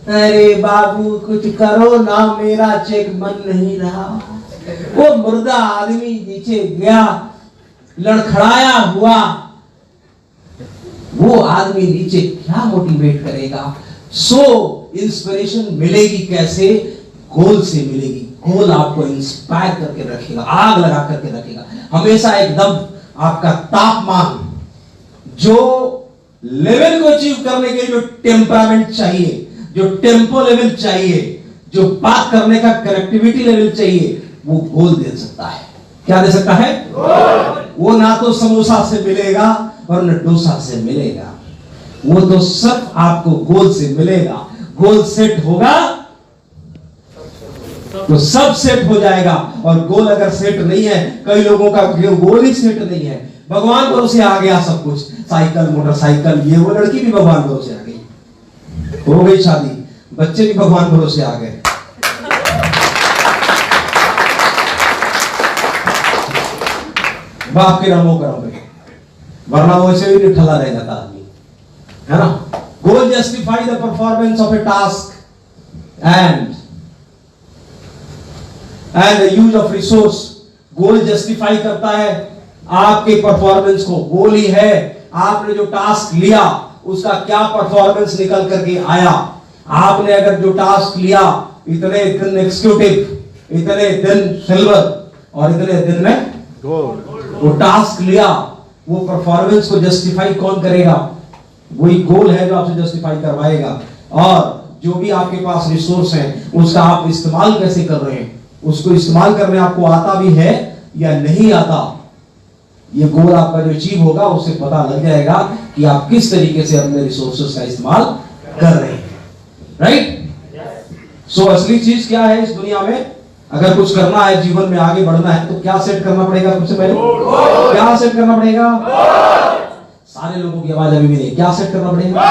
अरे बाबू कुछ करो ना, मेरा चेक बन नहीं रहा, वो मुर्दा आदमी नीचे गया, लड़खड़ाया हुआ, वो आदमी नीचे क्या मोटिवेट करेगा? सो इंस्पिरेशन मिलेगी कैसे? गोल से मिलेगी। गोल आपको इंस्पायर करके रखेगा, आग लगा करके रखेगा हमेशा। एकदम आपका तापमान, जो लेवल को अचीव करने के लिए जो टेम्परामेंट चाहिए, जो टेम्पो लेवल चाहिए, जो बात करने का कनेक्टिविटी लेवल चाहिए वो गोल दे सकता है। क्या दे सकता है? वो ना तो समोसा से मिलेगा और न डोसा से मिलेगा, वो तो सब आपको गोल से मिलेगा। गोल सेट होगा तो सब सेट हो जाएगा, और गोल अगर सेट नहीं है, कई लोगों का गोल ही सेट नहीं है, भगवान भरोसे आ गया सब कुछ, साइकिल मोटरसाइकिल ये वो, लड़की भी भगवान भरोसे आ गई, हो गई शादी, बच्चे भी भगवान भरोसे आ गए। बाप के नामों करोगे, वरना वैसे भी निठल्ला रह जाता आदमी, है ना। Goal justify the performance of a task and the use of resource. Goal justify करता है आपके परफॉर्मेंस को। गोल ही है आपने जो टास्क लिया उसका क्या परफॉर्मेंस निकल करके आया। आपने अगर जो टास्क लिया, इतने दिन एग्जीक्यूटिव, इतने दिन सिल्वर और इतने दिन में वो टास्क लिया, वो परफॉर्मेंस को जस्टिफाई कौन करेगा? वही गोल है जो आपसे जस्टिफाई करवाएगा। और जो भी आपके पास रिसोर्स है उसका आप इस्तेमाल कैसे कर रहे हैं, उसको इस्तेमाल करने आपको आता भी है या नहीं आता, ये गोल आपका जो अचीव होगा उससे पता लग जाएगा कि आप किस तरीके से अपने रिसोर्सेस का इस्तेमाल कर रहे हैं। राइट। सो असली चीज क्या है इस दुनिया में? अगर कुछ करना है, जीवन में आगे बढ़ना है, तो क्या सेट करना पड़ेगा? सबसे पहले क्या सेट करना पड़ेगा? सारे लोगों की आवाज अभी भी नहीं। क्या सेट करना पड़ेगा?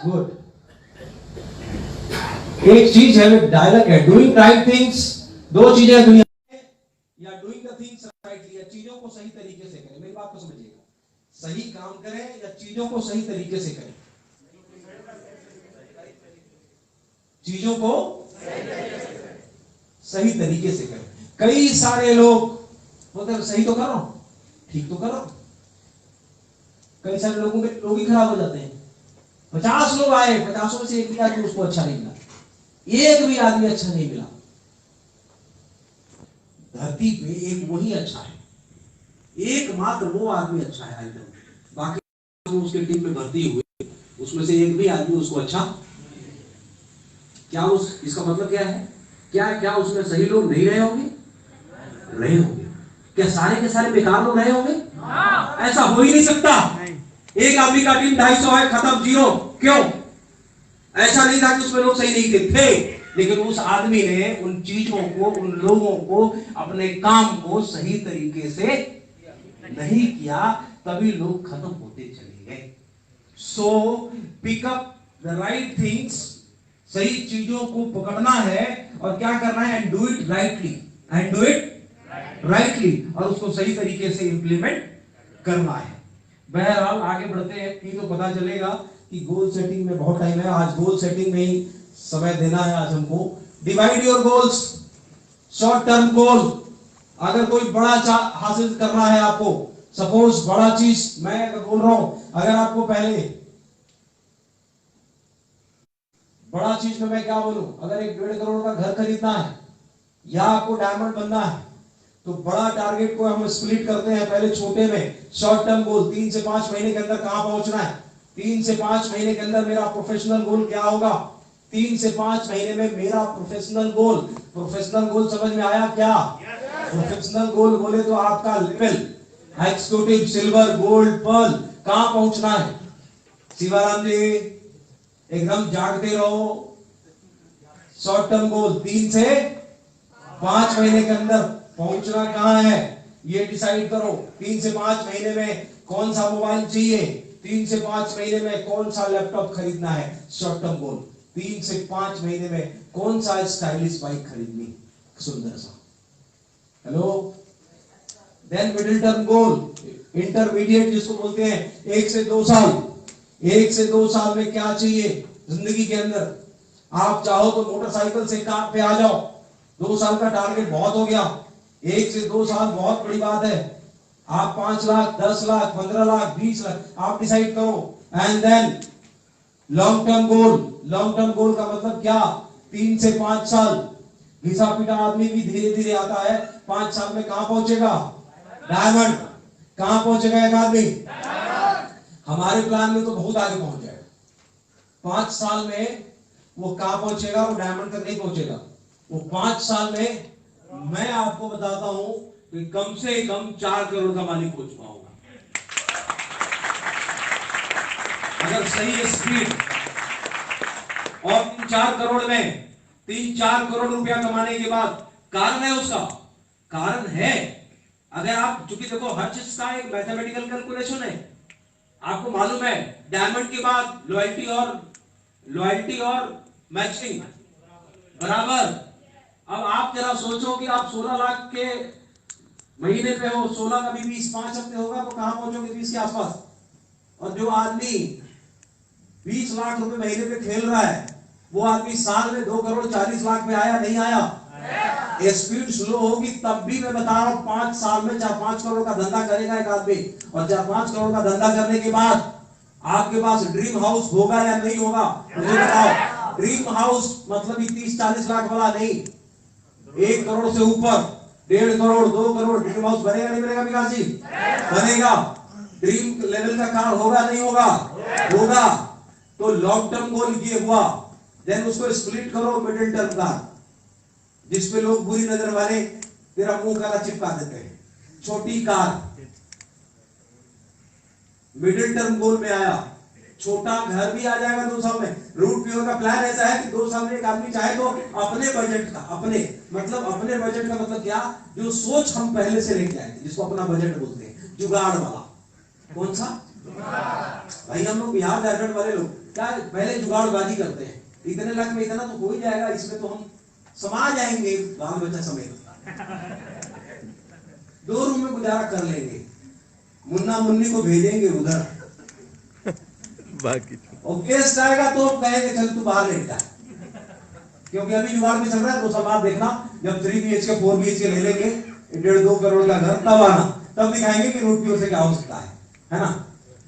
गुड। एक चीज है, डायलॉग है, डूइंग राइट थिंग्स। दो चीजें हैं दुनिया में, या डूइंग द थिंग्स राइटली, या चीजों को सही तरीके से करें। मेरी बात को समझिएगा, सही काम करें या चीजों को सही तरीके से करें। चीजों को सही तरीके से करें। कई सारे लोग बोलते हैं सही तो कर रहा हूं, ठीक तो कर रहा हूं। कई सारे लोगों के लोग ही खराब हो जाते हैं। 50 लोग आए, 50 में से एक भी आदमी उसको अच्छा नहीं मिला, एक भी आदमी अच्छा नहीं मिला। धरती पे एक वही अच्छा है, एकमात्र वो आदमी अच्छा है आज तक। बाकी उसके टीम में भर्ती हुए, उसमें से एक भी आदमी उसको अच्छा, क्या उस इसका मतलब क्या है? क्या उसमें सही लोग नहीं रहे होंगे? रहे होंगे। क्या सारे के सारे बेकार लोग रहे होंगे? ऐसा हो ही नहीं सकता। एक आदमी का टीम 250 है, खत्म, जीरो। क्यों? ऐसा नहीं था कि उसमें लोग सही नहीं थे, लेकिन उस आदमी ने उन चीजों को, उन लोगों को, अपने काम को सही तरीके से नहीं किया, तभी लोग खत्म होते चले गए। So pick up the right things, सही चीजों को पकड़ना है और क्या करना है? And do it rightly, and do it rightly, और उसको सही तरीके से इंप्लीमेंट करना है। बहरहाल आगे बढ़ते हैं, कि तो पता चलेगा कि गोल सेटिंग में बहुत टाइम है। आज गोल सेटिंग में ही समय देना है आज हमको। Divide your goals. Short term goal, अगर कोई बड़ा हासिल करना है आपको, सपोज बड़ा चीज मैं अगर बोल रहा हूं, अगर आपको पहले बड़ा चीज में मैं क्या बोलूं, अगर 1.5 करोड़ का घर खरीदना है या आपको डायमंड बनना है, तो बड़ा टारगेट को हम स्प्लिट करते हैं पहले छोटे में। शॉर्ट टर्म गोल, 3 से 5 महीने के अंदर कहां पहुंचना है? 3 से 5 महीने के अंदर मेरा प्रोफेशनल गोल क्या होगा? 3 से 5 महीने में मेरा प्रोफेशनल गोल। प्रोफेशनल गोल समझ में आया क्या? प्रोफेशनल गोल बोले तो आपका level, executive, silver, gold, pearl, कहां पहुंचना है? शिवाराम जी एकदम जागते रहो। शॉर्ट टर्म गोल 3 से 5 महीने के अंदर पहुंचना कहां है, ये डिसाइड करो। 3 से 5 महीने में कौन सा मोबाइल चाहिए, 3 से 5 महीने में कौन सा लैपटॉप खरीदना है, शॉर्ट टर्म गोल। 3 से 5 महीने में कौन सा स्टाइलिश बाइक खरीदनी, सुंदर सा। Hello. Then middle term goal, intermediate जिसको बोलते हैं, 1 से 2 साल। 1 से 2 साल में क्या चाहिए जिंदगी के अंदर? आप चाहो तो मोटरसाइकिल से कार पे आ जाओ, 2 साल का टारगेट बहुत हो गया। 1 से 2 साल बहुत बड़ी बात है। आप 5 लाख, 10 लाख, 15 लाख, 20 लाख आप डिसाइड करो। And then long term goal. Long term goal का मतलब क्या? 3 से 5 साल। घिसा पिटा आदमी भी धीरे धीरे आता है, 5 साल में कहां पहुंचेगा? डायमंड। कहां पहुंचेगा एक आदमी? हमारे प्लान में तो बहुत आगे पहुंच जाएगा। 5 साल में वो कहां पहुंचेगा? वो डायमंड तक नहीं पहुंचेगा। वो 5 साल में मैं आपको बताता हूं कि कम से कम 4 करोड़ का मालिक हो चुका होगा, अगर सही है स्पीड। और 4 करोड़ में 3-4 करोड़ रुपया कमाने के बाद कारण है, उसका कारण है, अगर आप, चूंकि देखो हर चीज का एक मैथमेटिकल कैलकुलेशन है, आपको मालूम है डायमंड के बाद लॉयल्टी और मैचिंग बराबर। अब आप जरा सोचो कि आप 16 लाख के महीने पे हो, 16 का भी 20 5 हफ्ते होगा तो कहां पहुंचोगे? 20 के आसपास। और जो आदमी 20 लाख रुपए महीने पे खेल रहा है, वो आदमी साल में 2 करोड़ 40 लाख पे आया नहीं आया? स्पीड स्लो होगी तब भी मैं बता रहा हूं 5 साल में 4-5 करोड़ का धंधा करेगा एक आदमी। और 4-5 करोड़ का धंधा करने के बाद आपके पास ड्रीम हाउस होगा या नहीं होगा? मुझे बताओ। ड्रीम हाउस मतलब 30-40 लाख वाला नहीं, 1 करोड़ से ऊपर, 1.5 करोड़ 2 करोड़ ड्रीम हाउस बनेगा नहीं बनेगा? विकास जी बनेगा। ड्रीम लेवल का कार होगा नहीं होगा? होगा। तो लॉन्ग टर्म गोल ये हुआ, देन उसको स्प्लिट करो मिडिल टर्म का, जिसपे लोग बुरी नजर वाले तेरा मुंह काला चिपका देते हैं, छोटी कार। मिडिल टर्म गोल में आया, छोटा घर भी आ जाएगा 2 साल में। रूट प्योर का प्लान ऐसा है कि 2 साल में एक आदमी चाहे तो अपने बजट का, अपने बजट का मतलब क्या? जो सोच हम पहले से लेके आए, जिसको अपना बजट बोलते हैं, जुगाड़ वाला। कौन सा भाई? हम लोग बिहार झारखंड वाले लोग क्या पहले जुगाड़बाजी करते हैं, इतने लाख में इतना तो हो ही जाएगा, इसमें तो हम समा जाएंगे बाल बच्चा समेत, 2 रूम में गुजारा कर लेंगे, मुन्ना मुन्नी को भेजेंगे उधर, बाकी और गेस्ट आएगा तो कहेंगे चल तू बाहर लेट जा, क्योंकि अभी जुगाड़ में चल रहा है। 2 साल बाद देखना जब 3 BHK 4 BHK ले लेंगे 1.5-2 करोड़ का घर, तब आना, तब दिखाएंगे कि रूट प्योर से क्या हो सकता है ना?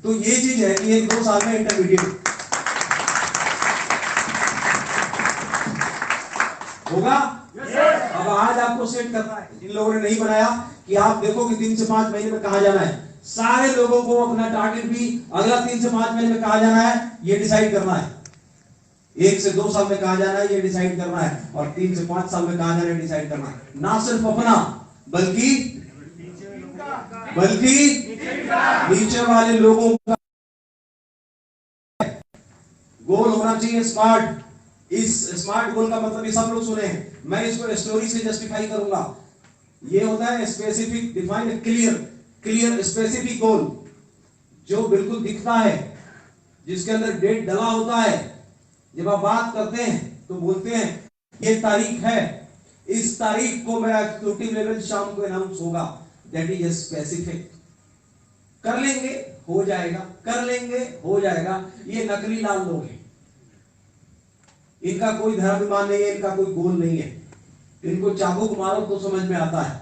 तो ये चीज है कि 1-2 साल में इंटरमीडिएट होगा। अब आज आपको सेट करना है, जिन लोगों ने नहीं बनाया, कि आप देखो कि 3 से 5 महीने में कहां जाना है। सारे लोगों को अपना टारगेट भी अगला 3 से 5 महीने में कहां जाना है ये डिसाइड करना है। 1 से 2 साल में कहां जाना है ये डिसाइड करना है, और 3 से 5 साल में कहां जाना है डिसाइड करना है। ना सिर्फ अपना बल्कि नीचे वाले लोगों का गोल होना चाहिए स्मार्ट। इस स्मार्ट गोल का मतलब ये सब लोग सुने हैं, मैं इसको स्टोरी से जस्टिफाई करूंगा। ये होता है specific, defined, clear specific goal, जो बिल्कुल दिखता है, जिसके अंदर डेट डला होता है। जब आप बात करते हैं तो बोलते हैं ये तारीख है, इस तारीख को मेरा एग्जीक्यूटिव लेवल शाम को अनाउंस होगा, दैट इज स्पेसिफिक। कर लेंगे हो जाएगा, कर लेंगे हो जाएगा। ये नकली लाल लोग हैं, इनका कोई धर्माभिमान नहीं है, इनका कोई गोल नहीं है, इनको चाबुक मारो तो समझ में आता है,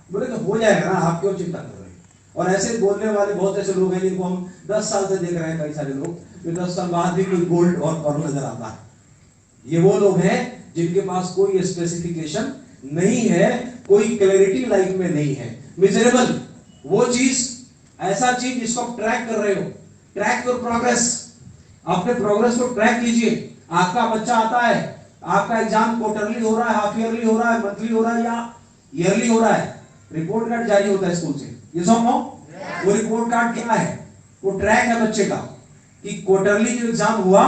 बोले तो हो जाएगा ना, आप क्यों चिंता कर रहे हैं। और ऐसे बोलने वाले बहुत ऐसे लोग हैं जिनको हम 10 साल से देख रहे हैं, कई सारे लोग, फिर 10 साल बाद भी कोई गोल्ड और नजर आता है। ये वो लोग हैं जिनके पास कोई स्पेसिफिकेशन नहीं है, कोई क्लैरिटी लाइफ में नहीं है। मिजरेबल वो चीज, ऐसा चीज जिसको आप ट्रैक कर रहे हो, ट्रैक योर प्रोग्रेस, अपने प्रोग्रेस को ट्रैक कीजिए। आपका बच्चा आता है, आपका एग्जाम क्वार्टरली हो रहा है, हाफ ईयरली हो रहा है, मंथली हो रहा है या ईयरली हो रहा है, रिपोर्ट कार्ड जारी होता है स्कूल से, ये सब नो। वो रिपोर्ट कार्ड क्या है? वो ट्रैक है बच्चे का कि क्वार्टरली जो एग्जाम हुआ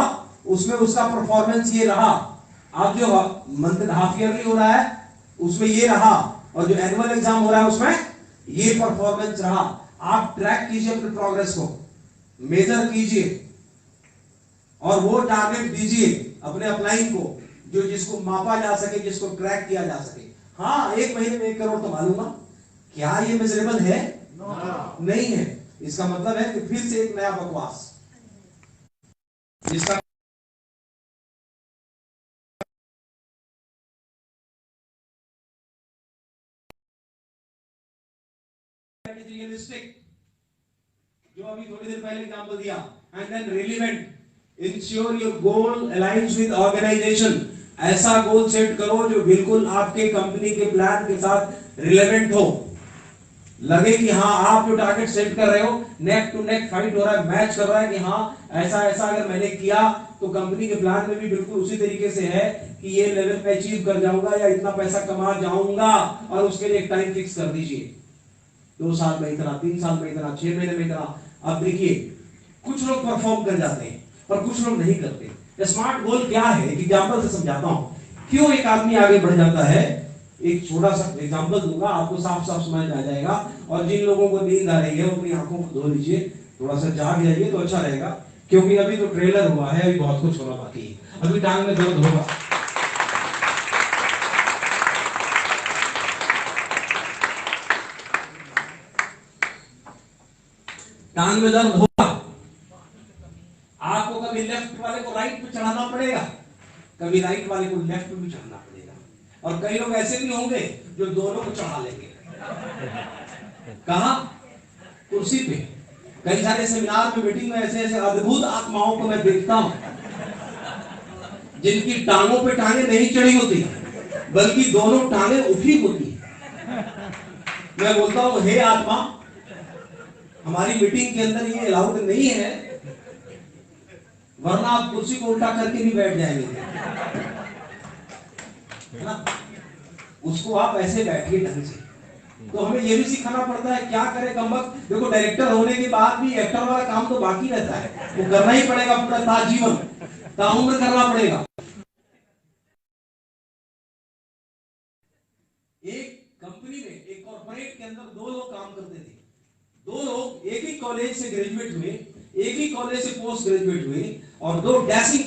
उसमें उसका परफॉर्मेंस ये रहा, अब जो मंथ हाफ ईयरली हो रहा है उसमें ये रहा, और जो एनुअल एग्जाम हो रहा है उसमें ये परफॉर्मेंस रहा। आप ट्रैक कीजिए अपने प्रोग्रेस को, मेजर कीजिए, और वो टारगेट दीजिए अपने अपलाइन को जो जिसको मापा जा सके, जिसको ट्रैक किया जा सके। हाँ, 1 महीने में 1 करोड़ कमा लूंगा, क्या ये मेजरेबल है? नहीं है। इसका मतलब है कि फिर से एक नया बकवास, जिसका रियलिस्टिक, जो अभी थोड़ी देर पहले एग्जांपल दिया, and then relevant, ensure your goal aligns with organization. ऐसा गोल सेट करो जो बिल्कुल आपके कंपनी के प्लान के साथ रिलेवेंट हो। लगे कि हाँ आप जो टारगेट सेट कर रहे हो नेक टू नेक फाइट हो रहा है, मैच कर रहा है कि हाँ ऐसा ऐसा अगर मैंने किया तो कंपनी के प्लान में भी बिल्कुल उसी तरीके से है कि ये लेवल पे अचीव कर जाऊंगा या इतना पैसा कमा जाऊंगा, और उसके लिए एक टाइम फिक्स कर दीजिए, 2 साल में इतना, 3 साल में इतना, 6 महीने में इतना। अब देखिए कुछ लोग परफॉर्म कर जाते हैं पर कुछ लोग नहीं करते। स्मार्ट गोल क्या है, एग्जांपल से समझाता हूं क्यों एक आदमी आगे बढ़ जाता है। एक छोटा सा एग्जांपल दूंगा, आपको साफ साफ समझ में आ जाएगा। और जिन लोगों को नींद आ रही है वो अपनी आंखों को धो लीजिए, थोड़ा सा जाग जाइए तो अच्छा रहेगा, क्योंकि अभी तो ट्रेलर हुआ है, अभी बहुत कुछ होना बाकी है, अभी टांग में दर्द होगा। टांग में दर्द होगा, आपको कभी लेफ्ट वाले को राइट पे चढ़ाना पड़ेगा, कभी राइट वाले को लेफ्ट पे भी चढ़ाना पड़ेगा, और कई लोग ऐसे भी होंगे जो दोनों को चढ़ा लेंगे। कहां? कुर्सी पे। कई सारे सेमिनार में, मीटिंग में ऐसे ऐसे अद्भुत आत्माओं को मैं देखता हूं जिनकी टांगों पे टांगे नहीं चढ़ी होती बल्कि दोनों टांगे उठी होती। मैं बोलता हूं हे आत्मा, हमारी मीटिंग के अंदर ये अलाउड नहीं है, वरना आप कुर्सी को उल्टा करके भी बैठ जाएंगे, है ना? उसको आप ऐसे बैठिए ढंग से। तो हमें ये भी सिखाना पड़ता है, क्या करें कमबख्त। देखो डायरेक्टर होने के बाद भी एक्टर वाला काम तो बाकी रहता है, वो करना ही पड़ेगा, पूरा ताजीवन ताउम्र करना पड़ेगा। एक कंपनी में, एक कॉर्पोरेट के अंदर 2 लोग काम करते थे। 2 लोग एक ही कॉलेज से ग्रेजुएट हुए, एक ही कॉलेज से पोस्ट ग्रेजुएट हुए, और 2 डैशिंग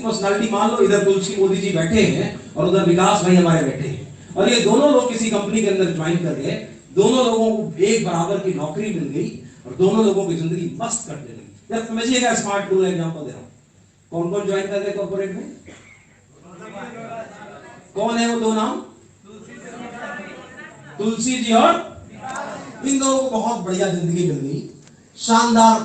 पर्सनालिटी मान लो इधर तुलसी मोदी जी बैठे हैं और उधर विकास भाई हमारे बैठे हैं, और ये दोनों लोग किसी कंपनी के अंदर ज्वाइन कर गए। दोनों लोगों को एक बराबर की नौकरी मिल गई और दोनों लोगों की जिंदगी मस्त कटने लगी। जब समझिएगा, स्मार्ट टूल एग्जांपल दे रहा हूं। कौन कौन ज्वाइन कर गए कॉर्पोरेट में? कौन है वो 2 नाम? तुलसी जी और इन दोनों को बहुत बढ़िया जिंदगी मिल गई, शानदार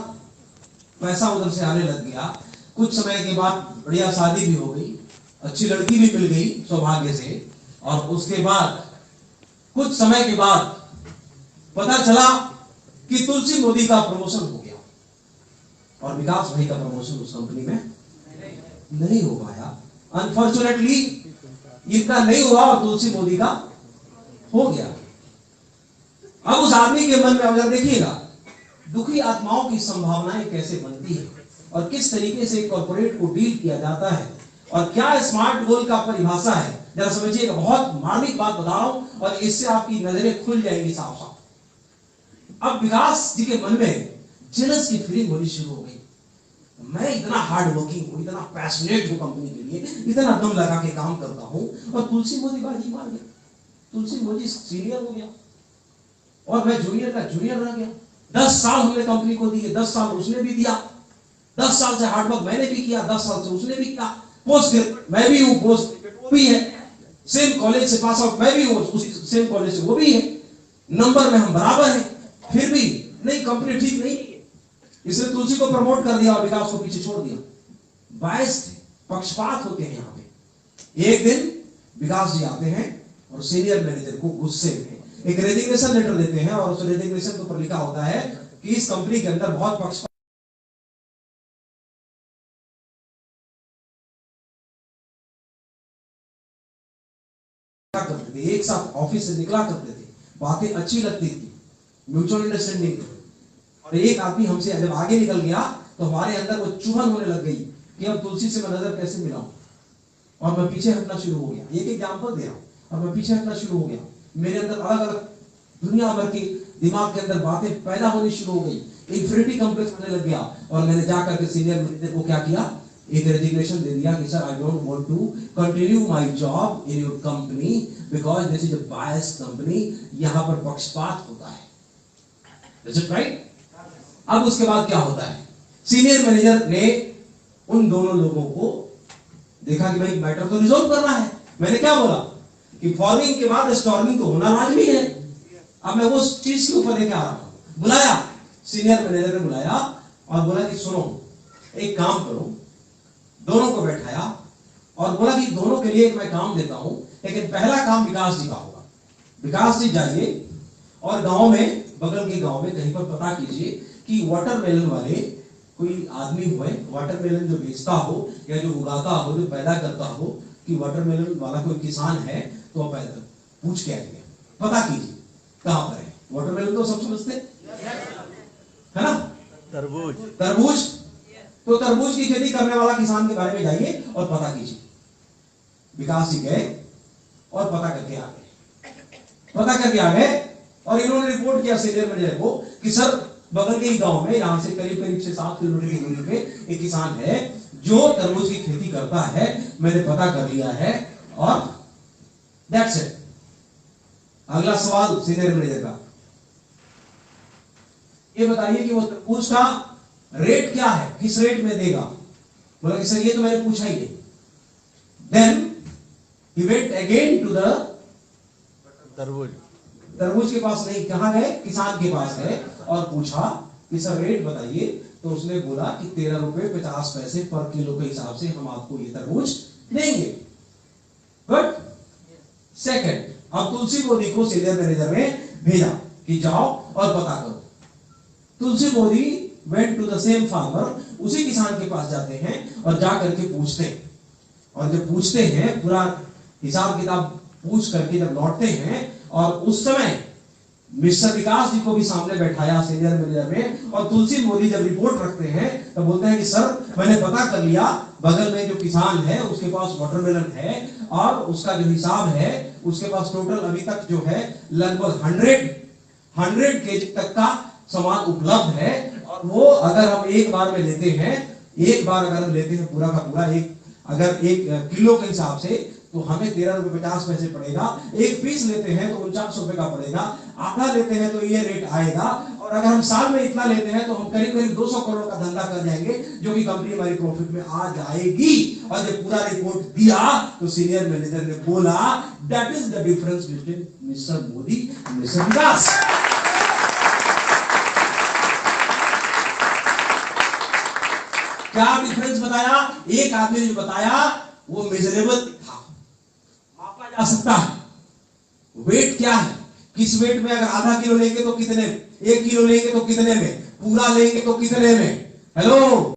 पैसा उधर से आने लग गया। कुछ समय के बाद बढ़िया शादी भी हो गई, अच्छी लड़की भी मिल गई सौभाग्य से, और उसके बाद कुछ समय के बाद पता चला कि तुलसी मोदी का प्रमोशन हो गया और विकास भाई का प्रमोशन उस कंपनी में नहीं हो पाया। अनफॉर्चुनेटली इतना नहीं हुआ और तुलसी मोदी का हो गया। अब उस आदमी के मन में अगर देखिएगा, दुखी आत्माओं की संभावनाएं कैसे बनती है और किस तरीके से कॉर्पोरेट को डील किया जाता है, और क्या स्मार्ट गोल का परिभाषा है, जरा समझिएगा। बहुत मार्मिक बात बता रहा हूं और इससे आपकी नजरें खुल जाएंगी साफ साफ। अब विकास जी के मन में जेलस की फीलिंग होनी शुरू हो गई। मैं इतना हार्ड वर्किंग हूं, इतना पैशनेट हूं कंपनी के लिए, इतना दम लगा के काम करता हूं, और तुलसी मोदी बाजी मार गया। तुलसी मोदी सीनियर हो गया और मैं जूनियर का जूनियर रह गया। 10 साल हमने कंपनी को दिए, 10 साल उसने भी दिया, 10 साल से हार्डवर्क मैंने भी किया, 10 साल से उसने भी किया, पोस्ट मैं भी हूं, पोस्ट भी है, सेम कॉलेज से पास आउट मैं भी हूं, उसी सेम कॉलेज से वो भी है, नंबर में हम बराबर हैं, फिर भी नहीं, कंपनी ठीक नहीं है। इसने तुलसी को प्रमोट कर दिया और विकास को पीछे छोड़ दिया। बायस पक्षपात होते हैं यहाँ पे। एक दिन विकास जी आते हैं और सीनियर मैनेजर को गुस्से में एक रेजिग्नेशन लेटर देते हैं, और उस रेजिग्नेशन के ऊपर लिखा होता है कि इस कंपनी के अंदर बहुत पक्षपात करते थे, एक साथ ऑफिस से निकला करते थे, बातें अच्छी लगती थी, म्यूचुअल अंडरस्टैंडिंग थी। और एक आदमी हमसे जब आगे निकल गया तो हमारे अंदर वो चुभन होने लग गई कि अब तुलसी से मैं नजर कैसे मिलाऊं, और मैं पीछे हटना शुरू हो गया। एक एग्जांपल दे रहा हूं, और मैं पीछे हटना शुरू हो गया। मेरे अंदर अलग अलग दुनिया भर की दिमाग के अंदर बातें पैदा होनी शुरू हो गई, इंफिनिटी कॉम्प्लेक्स होने लग गया, और मैंने जाकर के सीनियर मैनेजर को क्या किया, एक रेजिग्नेशन दे दिया कि sir I don't want to continue my job in your company because this is a biased company, यहां पर पक्षपात होता है। Is it right? अब उसके बाद क्या होता है, सीनियर मैनेजर ने उन दोनों लोगों को देखा कि भाई मैटर तो रिजॉल्व करना है। मैंने क्या बोला कि फॉर्मिंग के बाद स्टॉर्मिंग तो होना लाजमी है। अब मैं उस चीज के ऊपर लेके आ रहा हूं। बुलाया, सीनियर मैनेजर ने बुलाया और बोला कि सुनो, एक काम करो, दोनों को बैठाया और बोला कि दोनों के लिए मैं काम देता हूं, लेकिन पहला काम विकास जी का होगा। विकास जी जाइए और गांव में, बगल के गांव में कहीं पर पता कीजिए कि वाटरमेलन वाले कोई आदमी हुए, वाटरमेलन जो बेचता हो या जो उगाता हो, जो पैदा करता हो, कि वाटरमेलन वाला कोई किसान है तो आप पैदा पूछ के आइए, पता कीजिए कहां पर है। वाटरमेलन तो सब समझते है ना, तरबूज। तरबूज, तो तरबूज की खेती करने वाला किसान के बारे में जाइए और पता कीजिए। विकास जी गए और पता करके आ गए और इन्होंने रिपोर्ट किया सीनियर मैनेजर को कि सर बगल के ही गांव में, यहां से करीब 6-7 किलोमीटर की दूरी पे एक किसान है जो तरबूज की खेती करता है, मैंने पता कर लिया है और दैट्स इट। अगला सवाल सीनियर मैनेजर का, ये बताइए कि वो तरबूज का रेट क्या है, किस रेट में देगा। बोला कि सर ये तो मैंने पूछा ही नहीं। Then he went again to the तरबूज के पास नहीं, कहां गए, किसान के पास गए और पूछा कि सर रेट बताइए। तो उसने बोला कि 13 रुपए 50 पैसे पर किलो के हिसाब से हम आपको ये तरबूज देंगे। बट सेकंड, अब तुलसी मोदी को सीनियर मैनेजर ने भेजा कि जाओ और पता करो। Tulsi Modi went to the same farmer, उसी किसान के पास जाते हैं और जा करके पूछते हैं, और जब पूछते हैं पूरा हिसाब किताब पूछ करके जब लौटते हैं, और उस समय मिस्टर विकास जी को भी सामने बैठाया सीनियर मैनेजर ने, और तुलसी मोदी जब रिपोर्ट रखते हैं तो बोलते हैं कि सर मैंने पता कर लिया, बगल में जो किसान है उसके पास वाटरमेलन है और उसका जो हिसाब है उसके पास टोटल अभी तक जो है लगभग 100 केजी तक का सामान उपलब्ध है। और वो अगर हम एक बार में लेते हैं, एक बार अगर हम लेते हैं पूरा का पूरा, अगर 1 किलो के हिसाब से, तो हमें 13 रुपए 50 पैसे पड़ेगा। एक पीस लेते हैं तो 49 रुपए का पड़ेगा, आधा लेते हैं तो ये रेट आएगा। और अगर हम साल में इतना लेते हैं तो हम करीब 200 करोड़ का धंधा कर जाएंगे, जो कि कंपनी हमारी प्रॉफिट में आ जाएगी। और जब पूरा रिपोर्ट दिया तो सीनियर मैनेजर ने बोला that is the difference between mister Modi and mister Vikas. क्या डिफरेंस बताया? एक आदमी ने बताया वो मेजरेबल था, मापा जा सकता है। वेट क्या है, किस वेट में, अगर आधा किलो लेंगे तो कितने में, 1 किलो लेंगे तो कितने में, पूरा लेंगे तो कितने में। हेलो,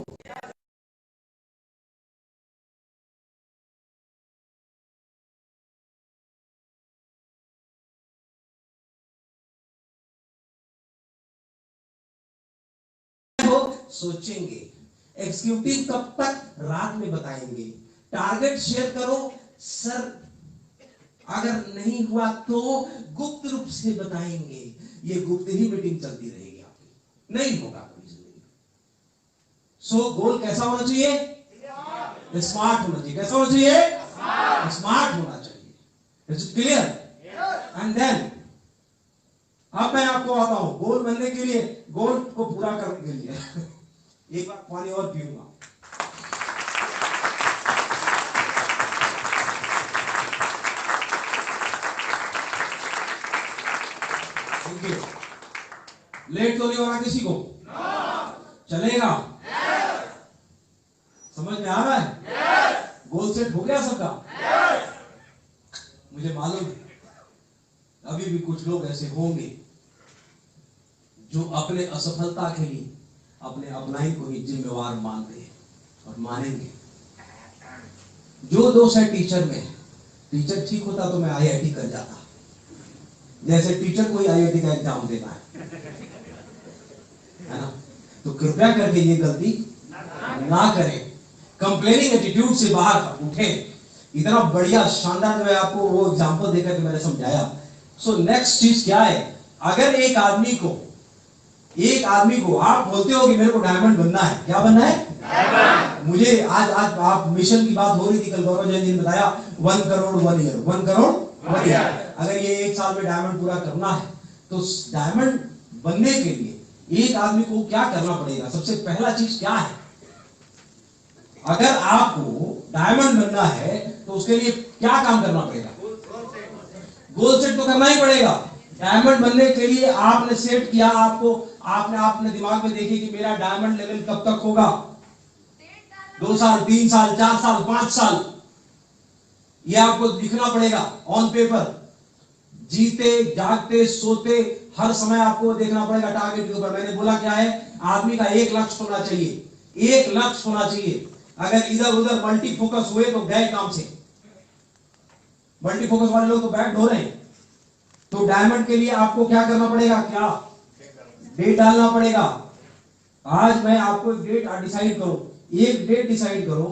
सोचेंगे। एग्जीक्यूटिव कब तक? रात में बताएंगे। टारगेट शेयर करो, सर अगर नहीं हुआ तो गुप्त रूप से बताएंगे। ये गुप्त ही मीटिंग चलती रहेगी आपकी, नहीं होगा कोई जिंदगी। सो गोल कैसा होना चाहिए? स्मार्ट होना चाहिए। कैसा होना चाहिए? स्मार्ट होना चाहिए। It's clear? एंड देन अब मैं आपको आता हूं गोल बनने के लिए, गोल को पूरा करने के लिए एक बार पानी और पीऊंगा। लेट तो नहीं हो रहा किसी को? चलेगा? समझ में आ रहा है? गोल सेट हो गया सबका? मुझे मालूम है अभी भी कुछ लोग ऐसे होंगे जो अपने असफलता के लिए अपने अपलाइन को ही जिम्मेवार मानते हैं और मानेंगे। जो दोष है टीचर में, टीचर ठीक होता तो मैं आईआईटी कर जाता, जैसे टीचर कोई आईआईटी का एग्जाम देता है ना। तो कृपया करके ये गलती ना करें। कंप्लेनिंग एटीट्यूड से बाहर उठे। इतना बढ़िया शानदार जो है आपको वो एग्जांपल देकर के मैंने समझाया। सो नेक्स्ट चीज क्या है? अगर एक आदमी को आप बोलते हो कि मेरे को डायमंड बनना है, क्या बनना है? डायमंड। मुझे आज आप मिशन की बात हो रही थी, कल गौरव जैन जी ने बताया 1 करोड़ 1 ईयर, 1 करोड़ 1 ईयर। अगर ये 1 साल में डायमंड पूरा करना है तो डायमंड बनने के लिए एक आदमी को क्या करना पड़ेगा? सबसे पहला चीज क्या है? अगर आपको डायमंड बनना है तो उसके लिए क्या काम करना पड़ेगा? गोल सेट तो करना ही पड़ेगा। डायमंड बनने के लिए आपने सेट किया, आपने दिमाग में देखी कि मेरा डायमंड लेवल कब तक होगा? 2 साल, 3 साल, 4 साल, 5 साल, ये आपको दिखना पड़ेगा ऑन पेपर। जीते जागते सोते हर समय आपको देखना पड़ेगा टारगेट के ऊपर। मैंने बोला क्या है, आदमी का एक लक्ष्य होना चाहिए, एक लक्ष्य होना चाहिए। अगर इधर उधर मल्टी फोकस हुए तो गए काम से। मल्टी फोकस वाले लोग तो बैठ हो रहे हैं। तो डायमंड के लिए आपको क्या करना पड़ेगा, क्या डेट डालना पड़ेगा। आज मैं आपको एक डेट डिसाइड करो, एक डेट डिसाइड करो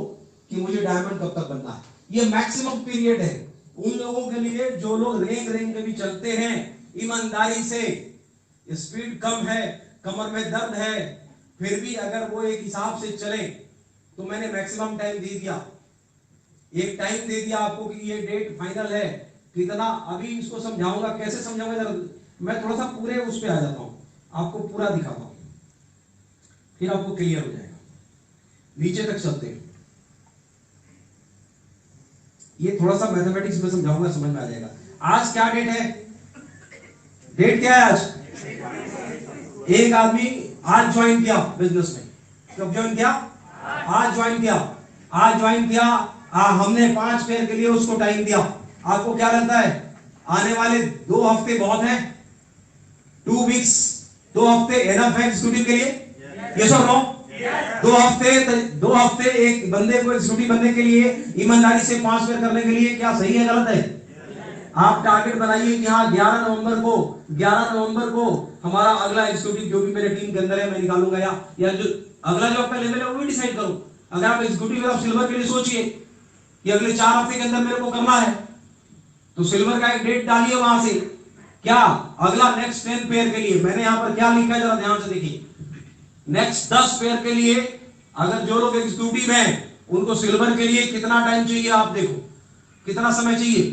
कि मुझे डायमंड कब तक बनना है। ये मैक्सिमम पीरियड है उन लोगों के लिए जो लोग रेंग रेंग के भी चलते हैं ईमानदारी से। स्पीड कम है, कमर में दर्द है, फिर भी अगर वो एक हिसाब से चले तो मैंने मैक्सिमम टाइम दे दिया, एक टाइम दे दिया आपको कि ये डेट फाइनल है कितना। अभी इसको समझाऊंगा, कैसे समझाऊंगा जरा मैं थोड़ा सा पूरे उस पे आ जाता हूं, आपको पूरा दिखाता हूं, फिर आपको क्लियर हो जाएगा। नीचे तक चलते हैं, ये थोड़ा सा मैथमेटिक्स में समझाऊंगा, समझ में आ जाएगा। आज क्या डेट है, डेट क्या है आज? एक आदमी आज ज्वाइन किया बिजनेस में, कब ज्वाइन किया? आज ज्वाइन किया, आज ज्वाइन किया। हमने 5 फेयर के लिए उसको टाइम दिया। आपको क्या लगता है आने वाले 2 हफ्ते बहुत हैं? 2 वीक्स, 2 हफ्ते एनफ है एग्जीक्यूटिव के लिए? यस और नो? 2 हफ्ते एक बंदे को एग्जीक्यूटिव बनने के लिए, ईमानदारी से 5 फेयर करने के लिए क्या सही है गलत है? आप टारगेट बनाइए कि हाँ 11 नवंबर को हमारा अगला एग्जीक्यूटिव जो भी मेरे टीम के अंदर है मैं निकालूंगा, या जो अगला जो आपका लेवल है वो भी डिसाइड करो। अगर आप एग्जीक्यूटिव ऑफ सिल्वर के लिए सोचिए कि अगले 4 हफ्ते के अंदर मेरे को करना है, तो सिल्वर का एक डेट डालिए वहां से। क्या अगला नेक्स्ट 10 पेयर के लिए मैंने यहां पर क्या लिखा है जरा ध्यान से देखिए। नेक्स्ट 10 पेयर के लिए अगर जो लोग एग्जीक्यूटिव हैं उनको सिल्वर के लिए कितना टाइम चाहिए, आप देखो कितना समय चाहिए,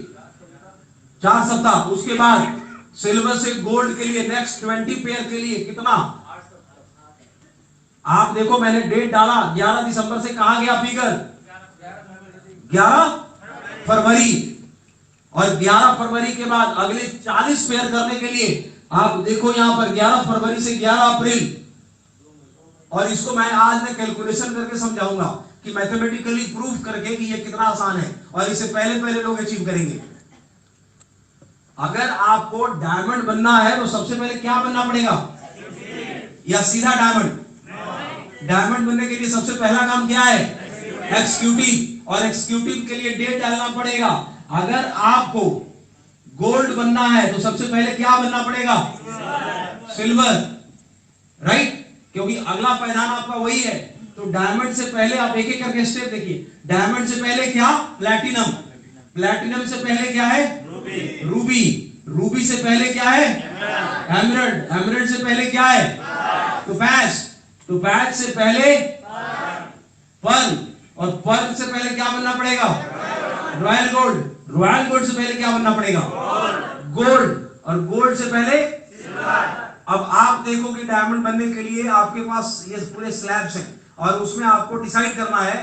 4 सप्ताह। उसके बाद सिल्वर से गोल्ड के लिए नेक्स्ट 20 पेयर के लिए कितना, आप देखो मैंने डेट डाला 11 दिसंबर से कहां गया फिगर, 11 फरवरी। और 11 फरवरी के बाद अगले 40 पेयर करने के लिए आप देखो यहां पर 11 फरवरी से 11 अप्रैल। और इसको मैं आज में कैलकुलेशन करके समझाऊंगा कि मैथमेटिकली प्रूफ करके कि ये कितना आसान है और इसे पहले लोग अचीव करेंगे। अगर आपको डायमंड बनना है तो सबसे पहले क्या बनना पड़ेगा, या सीधा डायमंड? डायमंड बनने के लिए सबसे पहला काम क्या है, एग्जीक्यूटिव। और एग्जीक्यूटिव के लिए डेट डालना पड़ेगा। अगर आपको गोल्ड बनना है तो सबसे पहले क्या बनना पड़ेगा, सिल्वर, राइट? क्योंकि अगला पैदान आपका वही है। तो डायमंड से पहले आप एक एक करके स्टेप देखिए। डायमंड से पहले क्या, प्लैटिनम। प्लैटिनम से पहले क्या है, रूबी। रूबी से पहले क्या है, एमरल्ड। एमरल्ड से पहले क्या है, टोपैज। टोपैज से पहले पर्ल। और पर्ल से पहले क्या बनना पड़ेगा, रॉयल गोल्ड। रॉयल गोल्ड से पहले क्या बनना पड़ेगा, गोल्ड। और गोल्ड से पहले अब आप देखो कि डायमंड बनने के लिए आपके पास ये पूरे स्लैब्स हैं और उसमें आपको डिसाइड करना है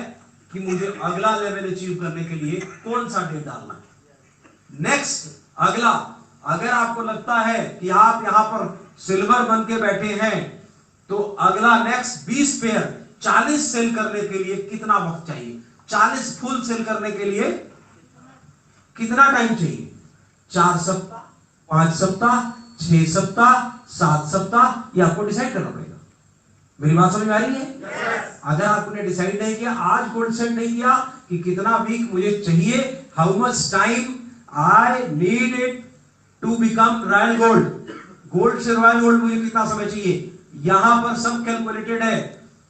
कि मुझे अगला लेवल अचीव करने के लिए कौन सा डेट डालना है। नेक्स्ट अगला, अगर आपको लगता है कि आप यहां पर सिल्वर बन के बैठे हैं तो अगला नेक्स्ट 20 पेयर 40 सेल करने के लिए कितना वक्त चाहिए, 40 फुल सेल करने के लिए कितना टाइम चाहिए, 4 सप्ताह, 5 सप्ताह, 6 सप्ताह, 7 सप्ताह, ये आपको डिसाइड करना पड़ेगा। मेरी बात समझ में आ रही है? अगर आपने डिसाइड नहीं किया, आज गोल सेट नहीं किया कि कितना वीक मुझे चाहिए, how much time I need it to become royal gold, gold से रॉयल गोल्ड मुझे कितना समय चाहिए, यहां पर सब कैलकुलेटेड है।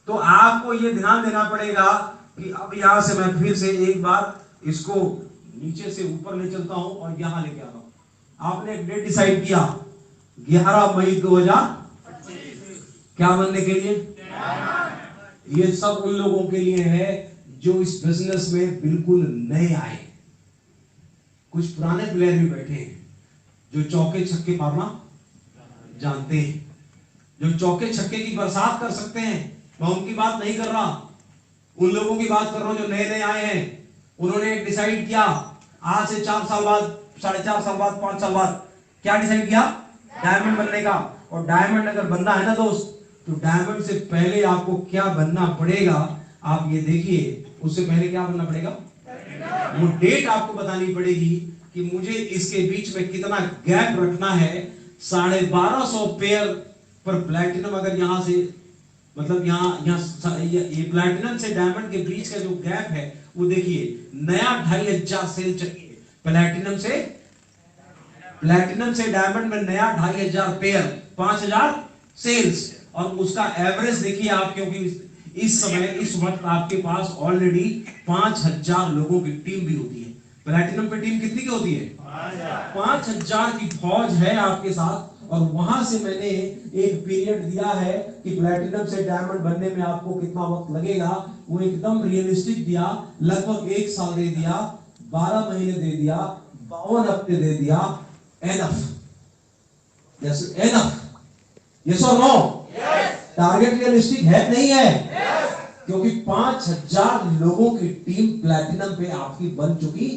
तो आपको यह ध्यान देना पड़ेगा कि अब यहां से मैं फिर से एक बार इसको नीचे से ऊपर ले चलता हूं और यहां लेके आता हूं। आपने एक डेट डिसाइड किया 11 मई 2025, क्या बनने के लिए? ये सब उन लोगों के लिए है जो इस बिजनेस में बिल्कुल नए आए। कुछ पुराने प्लेयर भी बैठे हैं जो चौके छक्के मारना जानते हैं, जो चौके छक्के की बरसात कर सकते हैं। मैं उनकी बात नहीं कर रहा, उन लोगों की बात कर रहा हूं जो नए नए आए हैं। उन्होंने एक डिसाइड किया आज से 4 साल बाद, 4.5 साल बाद, 5 साल बाद, क्या डिसाइड किया, डायमंड बनने का। और डायमंड अगर बनना है ना दोस्त, तो डायमंड से पहले आपको क्या बनना पड़ेगा, आप ये देखिए। उससे पहले क्या बनना पड़ेगा, वो डेट आपको बतानी पड़ेगी कि कि मुझे इसके बीच में कितना गैप रखना है। 1250 पेयर पर प्लैटिनम, अगर यहां से मतलब यहाँ ये प्लैटिनम से डायमंड के बीच का जो गैप है वो देखिए, नया 2500 सेल चाहिए। प्लैटिनम से डायमंड में नया 2500 पेयर, 5000 सेल्स। और उसका एवरेज देखिए आप, क्योंकि इस समय इस वक्त आपके पास ऑलरेडी 5000 लोगों की टीम भी होती है। प्लैटिनम पे टीम कितनी की होती है? 5000 की फौज है आपके साथ। और वहां से मैंने एक पीरियड दिया है कि प्लैटिनम से डायमंड बनने में आपको कितना वक्त लगेगा, वो एकदम रियलिस्टिक दिया। लगभग 1 साल दे दिया, 12 महीने दे दिया, 52 हफ्ते दे दिया। एनफ, यस एनफ, यस और नो? टारगेट रियलिस्टिक है नहीं है? क्योंकि 5000 लोगों की टीम प्लैटिनम पे आपकी बन चुकी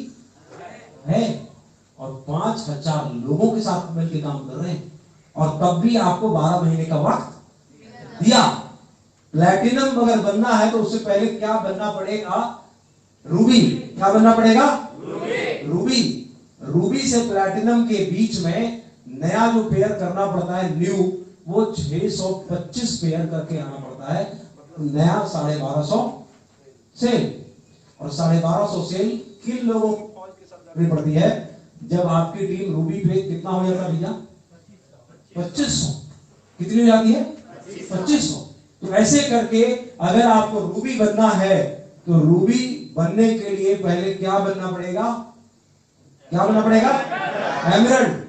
है और 5000 लोगों के साथ मिलकर काम कर रहे हैं। और तब भी आपको 12 महीने का वक्त दिया। प्लैटिनम अगर बनना है तो उससे पहले क्या बनना पड़ेगा? रूबी। क्या बनना पड़ेगा? रूबी। रूबी से प्लैटिनम के बीच में नया जो पेयर करना पड़ता है न्यू, वो 625 पेयर करके आना पड़ता है। नया 1250 सेल। और 1250 सेल किन लोगों की फौज के साथ करनी पड़ती है? जब आपकी टीम रूबी पे कितना हो जाता है भैया? 2500। कितनी हो जाती है? 2500। तो ऐसे करके अगर आपको रूबी बनना है तो रूबी बनने के लिए पहले क्या बनना पड़ेगा? क्या बनना पड़ेगा? एमरल्ड।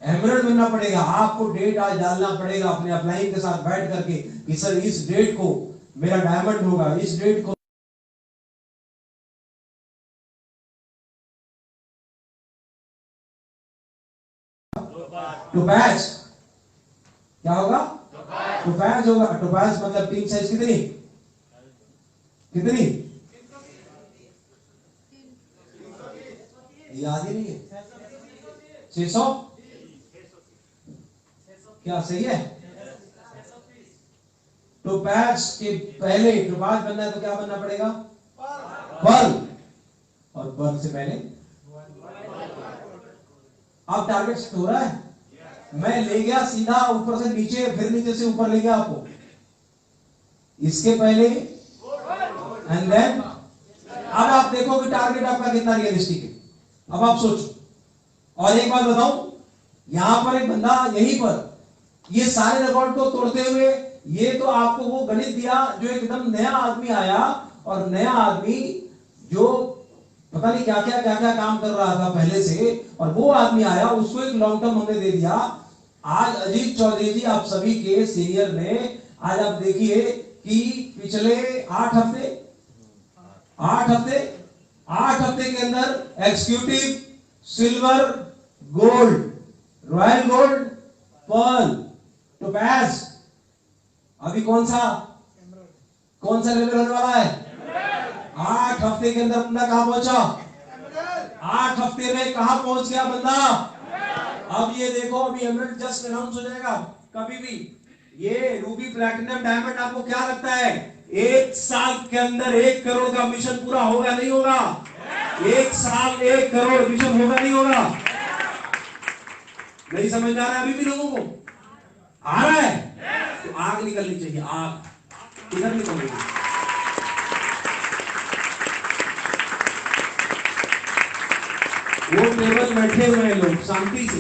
एमरल्ड बनना पड़ेगा। आपको डेट आज डालना पड़ेगा अपने अपलाइन के साथ बैठ करके कि सर इस डेट को मेरा डायमंड होगा, इस डेट को टोपैज। क्या होगा? टोपैज होगा। टोपैज मतलब टीम साइज कितनी? कितनी? याद ही नहीं है। 600? क्या सही है? टोपैज के पहले टोपैज बनना है तो क्या बनना पड़ेगा? पर्ल। और पर्ल से पहले अब टारगेट सेट हो रहा है। मैं ले गया सीधा ऊपर से नीचे, फिर नीचे से ऊपर ले गया आपको। इसके पहले एंड देन अब आप देखो कि टारगेट आपका कितना रियलिस्टिक है। अब आप सोचो। और एक बात बताऊं, यहां पर एक बंदा यहीं पर ये सारे रिकॉर्ड को तोड़ते हुए, ये तो आपको वो गणित दिया जो एकदम नया आदमी आया, और नया आदमी जो पता नहीं क्या क्या काम कर रहा था पहले से, और वो आदमी आया, उसको एक लॉन्ग टर्म हमने दे दिया। आज अजीत चौधरी जी आप सभी के सीनियर ने, आज आप देखिए कि पिछले 8 हफ्ते के अंदर executive, silver, gold, royal gold, pearl, topaz, अभी कौन सा लेवल होने वाला है? 8 हफ्ते के अंदर बंदा कहां पहुंचा? 8 हफ्ते में कहां पहुंच गया बंदा? अब ये देखो, अभी एमरल्ड जस्ट अनाउंस हो जाएगा कभी भी। ये रूबी, प्लैटिनम, डायमंड आपको क्या लगता है 1 साल के अंदर 1 करोड़ का मिशन पूरा होगा नहीं होगा? 1 साल 1 करोड़ मिशन होगा नहीं होगा? नहीं समझ आ रहा है अभी भी लोगों को? आ रहा है? तो आग निकलनी चाहिए। आग इधर निकल रही है। वो टेबल बैठे हुए हैं लोग शांति से।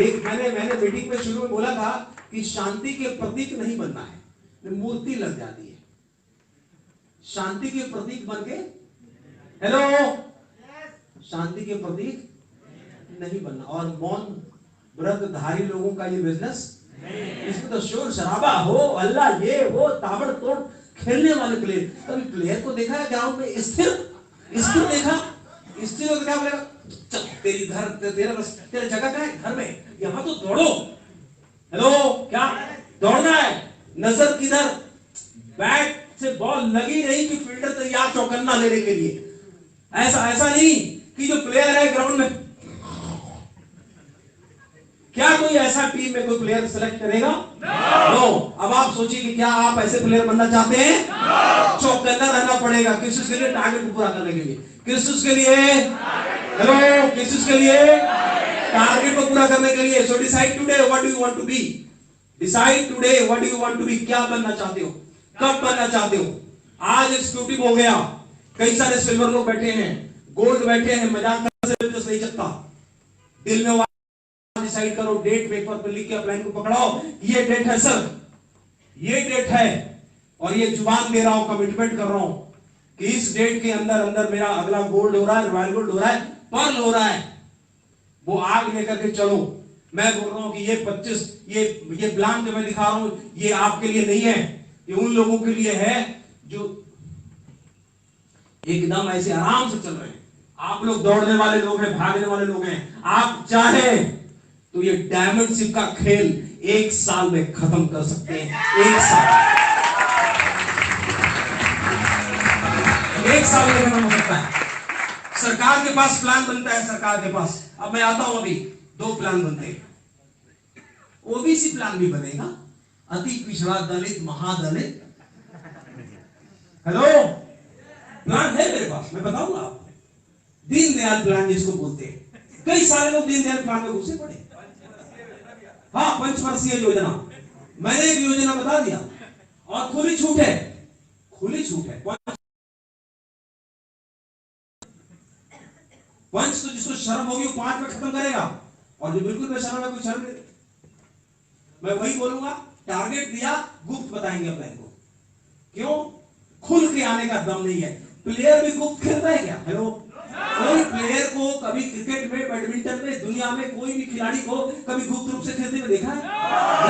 एक मैंने मीटिंग में शुरू में बोला था कि शांति के प्रतीक नहीं बनना है, मूर्ति लग जाती है। शांति के प्रतीक बन के, हेलो, शांति के प्रतीक नहीं बनना। और मौन व्रतधारी लोगों का ये बिजनेस इसमें तो शोर शराबा हो, अल्लाह ये वो, ताबड़तोड़ खेलने वाले प्लेयर। कभी प्लेयर को देखा है ग्राउंड में स्थिर देखा? स्थिर होकर क्या बोलेगा? चल तेरी घर तेरा जगह क्या है? घर में। यहां तो दौड़ो। हेलो, क्या दौड़ना है? नजर किधर? बैट से बॉल लगी नहीं कि फील्डर तैयार चौकन्ना लेने के लिए। ऐसा नहीं कि जो प्लेयर है ग्राउंड में, क्या कोई ऐसा टीम में कोई प्लेयर सिलेक्ट करेगा? नो। अब आप सोचिए कि क्या आप ऐसे प्लेयर बनना चाहते हैं? चौकन्ना रहना पड़ेगा किसी के लिए, टारगेट को पूरा करने के लिए। किस चीज के लिए? हेलो, किस चीज के लिए? टारगेट को पूरा करने के लिए। So decide today what do you want to be. Decide today what do you want to be. क्या बनना चाहते हो, कब बनना चाहते हो? आज एग्जीक्यूटिव हो गया, कई सारे सिल्वर लोग बैठे हैं, गोल्ड बैठे हैं, मजाक से बिजनेस नहीं चलता। दिल में डिसाइड करो, डेट पेपर पर लिख के अपलाइन को पकड़ाओ, ये डेट है सर, ये डेट है, और ये जुबान दे रहा हूं, कमिटमेंट कर रहा हूं कि इस डेट के अंदर अंदर मेरा अगला गोल्ड हो रहा है, रॉयल गोल्ड हो रहा है, पर्ल हो रहा है। वो आग लेकर के चलो। मैं बोल रहा हूं कि ये 25 ये प्लान जो मैं दिखा रहा हूं, ये आपके लिए नहीं है, ये उन लोगों के लिए है जो एकदम ऐसे आराम से चल रहे हैं। आप लोग दौड़ने वाले लोग हैं, भागने वाले लोग हैं। आप चाहे तो ये डायमंड शिप का खेल 1 साल में खत्म कर सकते हैं। 1 साल, 1 साल में खत्म हो सकता है। सरकार के पास प्लान बनता है, सरकार के पास। अब मैं आता हूं, अभी 2 प्लान बनते हैं। ओबीसी प्लान भी बनेगा, अति पिछड़ा दलित महादलित। हेलो, प्लान है मेरे पास, मैं बताऊंगा आपको। दीनदयाल प्लान जिसको बोलते हैं, कई सारे लोग दीनदयाल प्लान में घुसे पड़े। हाँ, पंचवर्षीय योजना, मैंने एक योजना बता दिया, और खुली छूट है, खुली छूट है। पंच तो जिसको शर्म होगी वो 5 में खत्म करेगा, और जो बिल्कुल बेशर्म है कोई शर्म नहीं। मैं वही बोलूंगा, टारगेट दिया, गुप्त बताएंगे अपने को। क्यों? खुल के आने का दम नहीं है। प्लेयर भी गुप्त खेलता है क्या? हेलो, कोई प्लेयर को कभी क्रिकेट में, बैडमिंटन में, दुनिया में कोई भी खिलाड़ी को कभी गुप्त रूप से खेलते हुए देखा है?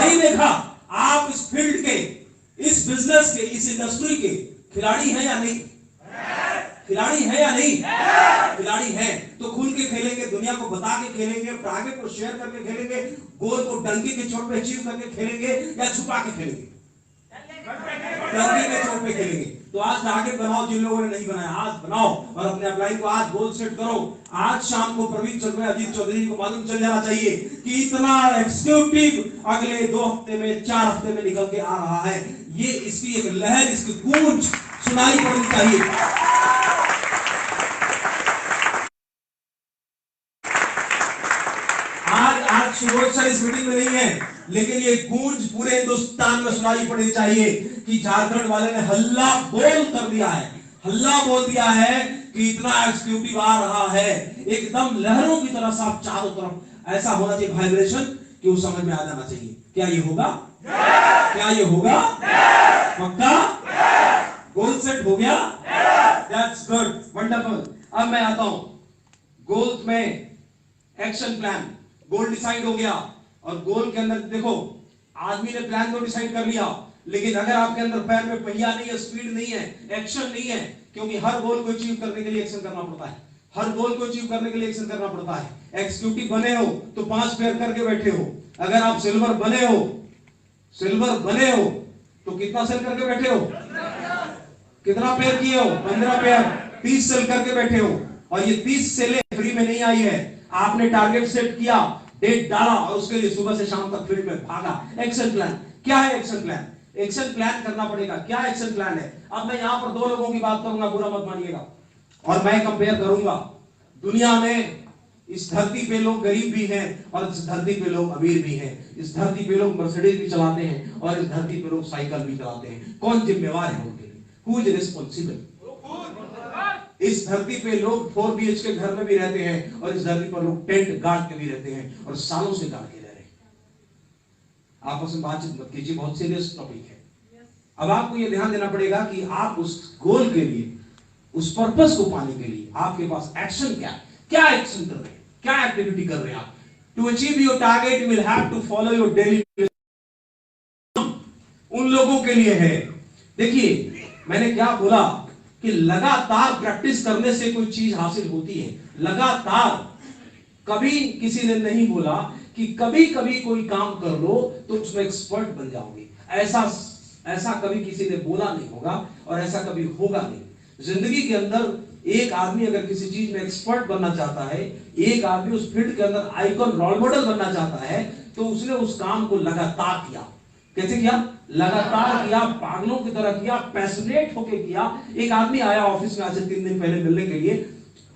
नहीं देखा। आप इस फील्ड के, इस बिजनेस के, इस इंडस्ट्री के खिलाड़ी हैं या नहीं? खिलाड़ी है या नहीं? खिलाड़ी है तो खुल के खेलेंगे, दुनिया को बता के खेलेंगे, टारगेट को शेयर करके खेलेंगे, गोल को डंकी के चोट पे अचीव करके खेलेंगे, या छुपा के खेलेंगे? डंकी के चोट पे खेलेंगे। तो आज टारगेट बनाओ, जिन लोगों ने नहीं बनाया आज बनाओ, और अपने अपलाइन को आज गोल सेट करो। आज शाम को प्रवीण चौधरी, अजीत चौधरी को मालूम चल जाना चाहिए कि इतना एग्जीक्यूटिव अगले 2 हफ्ते में, 4 हफ्ते में निकल के आ रहा है। ये इसकी एक लहर, इसकी गूंज सुनाई पड़नी चाहिए। आज सुबोध सर इस मीटिंग में नहीं है, लेकिन ये गूंज पूरे हिंदुस्तान में सुनाई पड़नी चाहिए कि झारखंड वाले ने हल्ला बोल कर दिया है, हल्ला बोल दिया है कि इतना एग्जीक्यूटिव आ रहा है। एकदम लहरों की तरह साफ चारों तरफ ऐसा होना चाहिए वाइब्रेशन कि वो समझ में आ जाना चाहिए। क्या ये होगा? क्या ये होगा? पक्का? गोल सेट हो गया? That's good, wonderful. अब मैं आता हूं गोल में एक्शन प्लान। गोल डिसाइड हो गया, और गोल के अंदर देखो, आदमी ने प्लान तो डिसाइड कर लिया, लेकिन अगर आपके अंदर पैर में पहिया नहीं है, स्पीड नहीं है, एक्शन नहीं है, क्योंकि हर गोल को अचीव करने के लिए एक्शन करना पड़ता है। हर गोल को अचीव करने के लिए एक्शन करना पड़ता है। एग्जीक्यूटिव बने हो तो 5 पैर करके बैठे हो। अगर आप सिल्वर बने हो तो कितना सेल करके बैठे हो? कितना पैर किए हो? 15 पैर, 30 सेल करके बैठे हो। और ये 30 सेलें फ्री में नहीं आई है। आपने टारगेट सेट किया, डेट डाला, और उसके लिए सुबह से शाम तक फील्ड में भागा। एक्शन प्लान क्या है? एक्शन प्लान, एक्शन प्लान करना पड़ेगा। क्या एक्शन प्लान है? अब मैं यहां पर 2 लोगों की बात करूंगा, बुरा मत मानिएगा, और मैं कंपेयर करूंगा। दुनिया में इस धरती पे लोग गरीब भी हैं, और इस धरती पे लोग अमीर भी हैं। इस धरती पे लोग मर्सिडीज भी चलाते हैं, और इस धरती पे लोग साइकिल भी चलाते हैं। कौन जिम्मेवार है उनके लिए? Who is responsible? इस धरती पे लोग 4 BHK घर में भी रहते हैं, और इस धरती पर लोग टेंट गाड़ के भी रहते हैं, और सालों से गाड़ के रह रहे हैं। आपस में बातचीत मत कीजिए, बहुत सीरियस टॉपिक है। अब आपको यह ध्यान देना पड़ेगा कि आप उस गोल के लिए, उस पर्पस को पाने के लिए आपके पास एक्शन क्या है? क्या एक्शन कर रहे हैं? क्या एक्टिविटी कर रहे हैं आप? To achieve your target you will have to follow your daily. उन लोगों के लिए है। देखिए, मैंने क्या बोला कि लगातार प्रैक्टिस करने से कोई चीज हासिल होती है। लगातार, कभी किसी ने नहीं बोला कि कभी कभी कोई काम कर लो तो उसमें एक्सपर्ट बन जाओगे। ऐसा कभी किसी ने बोला नहीं होगा, और ऐसा कभी होगा नहीं। जिंदगी के अंदर एक आदमी अगर किसी चीज में एक्सपर्ट बनना चाहता है, एक आदमी उस फील्ड के अंदर आइकॉन, रोल मॉडल बनना चाहता है, तो उसने उस काम को लगातार किया। कैसे किया? लगातार किया, पागलों की तरह किया, पैशनेट होके किया। एक आदमी आया ऑफिस में आज से 3 दिन पहले मिलने के लिए,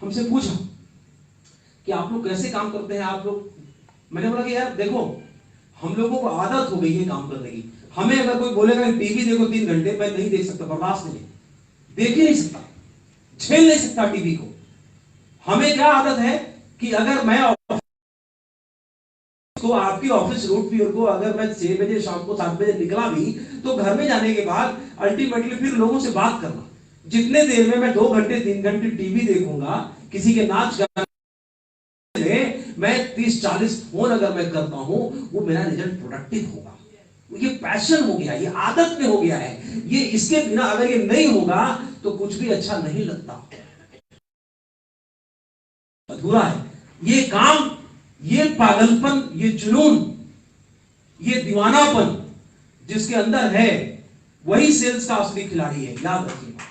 हमसे पूछा कि आप लोग कैसे काम करते हैं आप लोग। मैंने बोला कि यार देखो, हम लोगों को आदत हो गई है काम करने की। हमें अगर कोई बोलेगा कि टीवी देखो 3 घंटे, मैं नहीं देख सकता, बर्दाश्त नहीं, देख ही नहीं सकता, झेल नहीं सकता टीवी को। हमें क्या आदत है कि अगर मैं तो आपकी ऑफिस रूट पीरियड को अगर मैं 6 बजे शाम को 7 बजे निकला भी, तो घर में जाने के बाद अल्टीमेटली फिर लोगों से बात करना। जितने देर में मैं 2 घंटे 3 घंटे टीवी देखूंगा, किसी के नाच गाने मैं 30-40 फोन अगर मैं करता हूं, वो मेरा रिजल्ट प्रोडक्टिव होगा। ये पैशन हो गया, ये आदत में हो गया है। ये इसके बिना अगर ये नहीं होगा तो कुछ भी अच्छा नहीं लगता, अधूरा है। ये काम, ये पागलपन, ये जुनून, ये दीवानापन जिसके अंदर है, वही सेल्स का असली खिलाड़ी है, याद रखिएगा।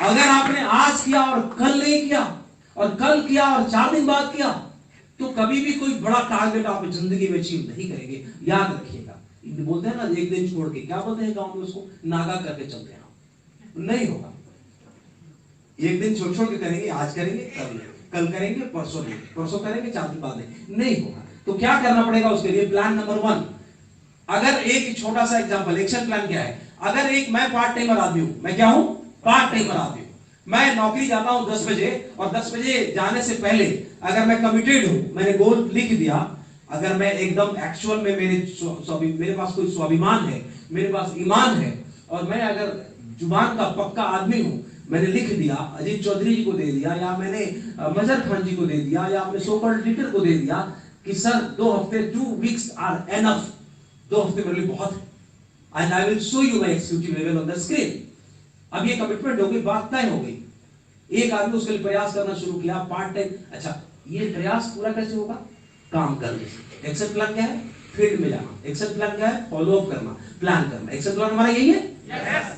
अगर आपने आज किया और कल नहीं किया, और कल किया और 4 दिन बाद किया, तो कभी भी कोई बड़ा टारगेट आप जिंदगी में अचीव नहीं करेंगे, याद रखिएगा। बोलते हैं ना, एक दिन छोड़ के, क्या बोलते हैं गांव में उसको, नागा करके चलते हैं आप, नहीं होगा। एक दिन छोड़ छोड़ के करेंगे, आज करेंगे कल करेंगे, परसों नहीं, परसों करेंगे 4 दिन बाद नहीं होगा। तो क्या करना पड़ेगा उसके लिए? Plan number 1। अगर एक छोटा सा एग्जांपल, एक्शन प्लान क्या है? अगर मैं पार्ट टाइमर आदमी हूं, मैं क्या हूं? पार्ट टाइमर आदमी हूं। मैं नौकरी जाता हूं 10 बजे, और 10 बजे जाने से पहले अगर मैं कमिटेड हूं, मैंने गोल लिख दिया, अगर मैं एकदम एक्चुअल में मेरे पास कोई स्वाभिमान है, मेरे पास ईमान है, और मैं अगर जुबान का पक्का आदमी हूं, मैंने लिख दिया, अजीत चौधरी जी को दे दिया, या मैंने मजहर खान जी को दे दिया, या अपने सोकल एडिटर को दे दिया कि सर 2 हफ्ते 2 वीक्स आर एनफ, 2 हफ्ते मेरे लिए बहुत है, and I will show you my executive level on the screen. अब ये कमिटमेंट हो गई, बात तय हो गई। एक आदमी उसके लिए प्रयास करना शुरू किया, पार्ट टाइम। अच्छा, ये प्रयास पूरा कैसे होगा? काम करने से। एक्शन प्लान क्या है? फील्ड में जाना। एक्शन प्लान क्या है? फॉलो अप करना, प्लान करना। एक्शन प्लान हमारा यही है,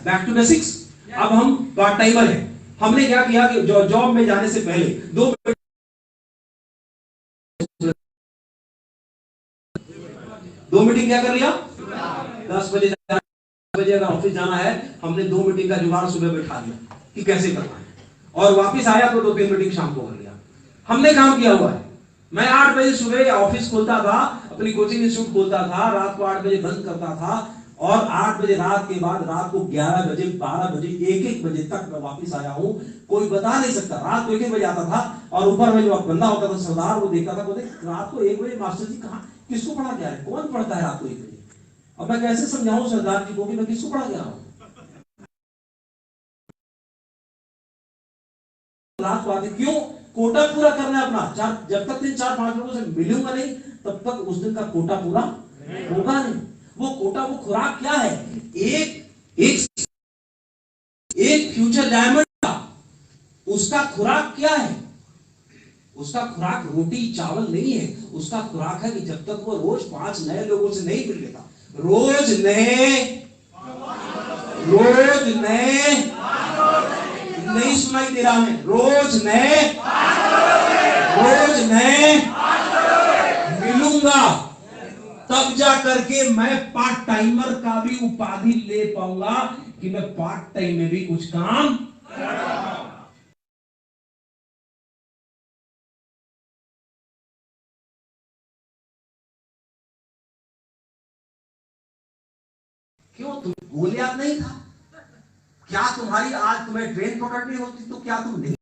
बैक टू बेसिक्स। अब हम पार्ट टाइमर हैं, हमने क्या किया कि जॉब में जाने से पहले 2 मीटिंग क्या कर लिया? 10 बजे अगर ऑफिस जाना है, हमने 2 मीटिंग का जुगाड़ सुबह बैठा दिया कि कैसे करना है, और वापस आया तो 2-3 मीटिंग शाम को कर लिया। हमने काम किया हुआ है। मैं 8 बजे सुबह ऑफिस खोलता था, अपनी कोचिंग इंस्टीट्यूट खोलता था, रात को 8 बजे बंद करता था, और 8 बजे रात के बाद रात को 11 बजे 12 बजे 1-1 बजे तक मैं वापस आया हूं। कोई बता नहीं सकता। रात को 1-1 बजे आता था, और ऊपर में जो बंदा होता था सरदार, वो देखता था, बोलते रात को 1 बजे मास्टर जी कहां, किसको पढ़ा के आ रहे, कौन पढ़ता है रात को 1 बजे? अब मैं कैसे समझाऊं सरदार जी को कि मैं किसको पढ़ा के आ रहा हूं? रात को आते क्यों? कोटा पूरा करना है अपना। जब तक 3-4-5 लोगों से मिलूंगा नहीं, तब तक उस दिन का कोटा पूरा होगा नहीं। वो कोटा, वो खुराक क्या है? एक फ्यूचर डायमंड का उसका खुराक क्या है? उसका खुराक रोटी चावल नहीं है। उसका खुराक है कि जब तक वो रोज 5 नए लोगों से नहीं मिल लेता, रोज नए नहीं सुनाई दे रहा है, रोज नए मिलूंगा, तब जा करके मैं पार्ट टाइमर का भी उपाधि ले पाऊंगा कि मैं पार्ट टाइम में भी कुछ काम। क्यों? तुम गोलियात नहीं था क्या? तुम्हारी आज तुम्हें ट्रेन पकड़नी होती तो क्या तुम नहीं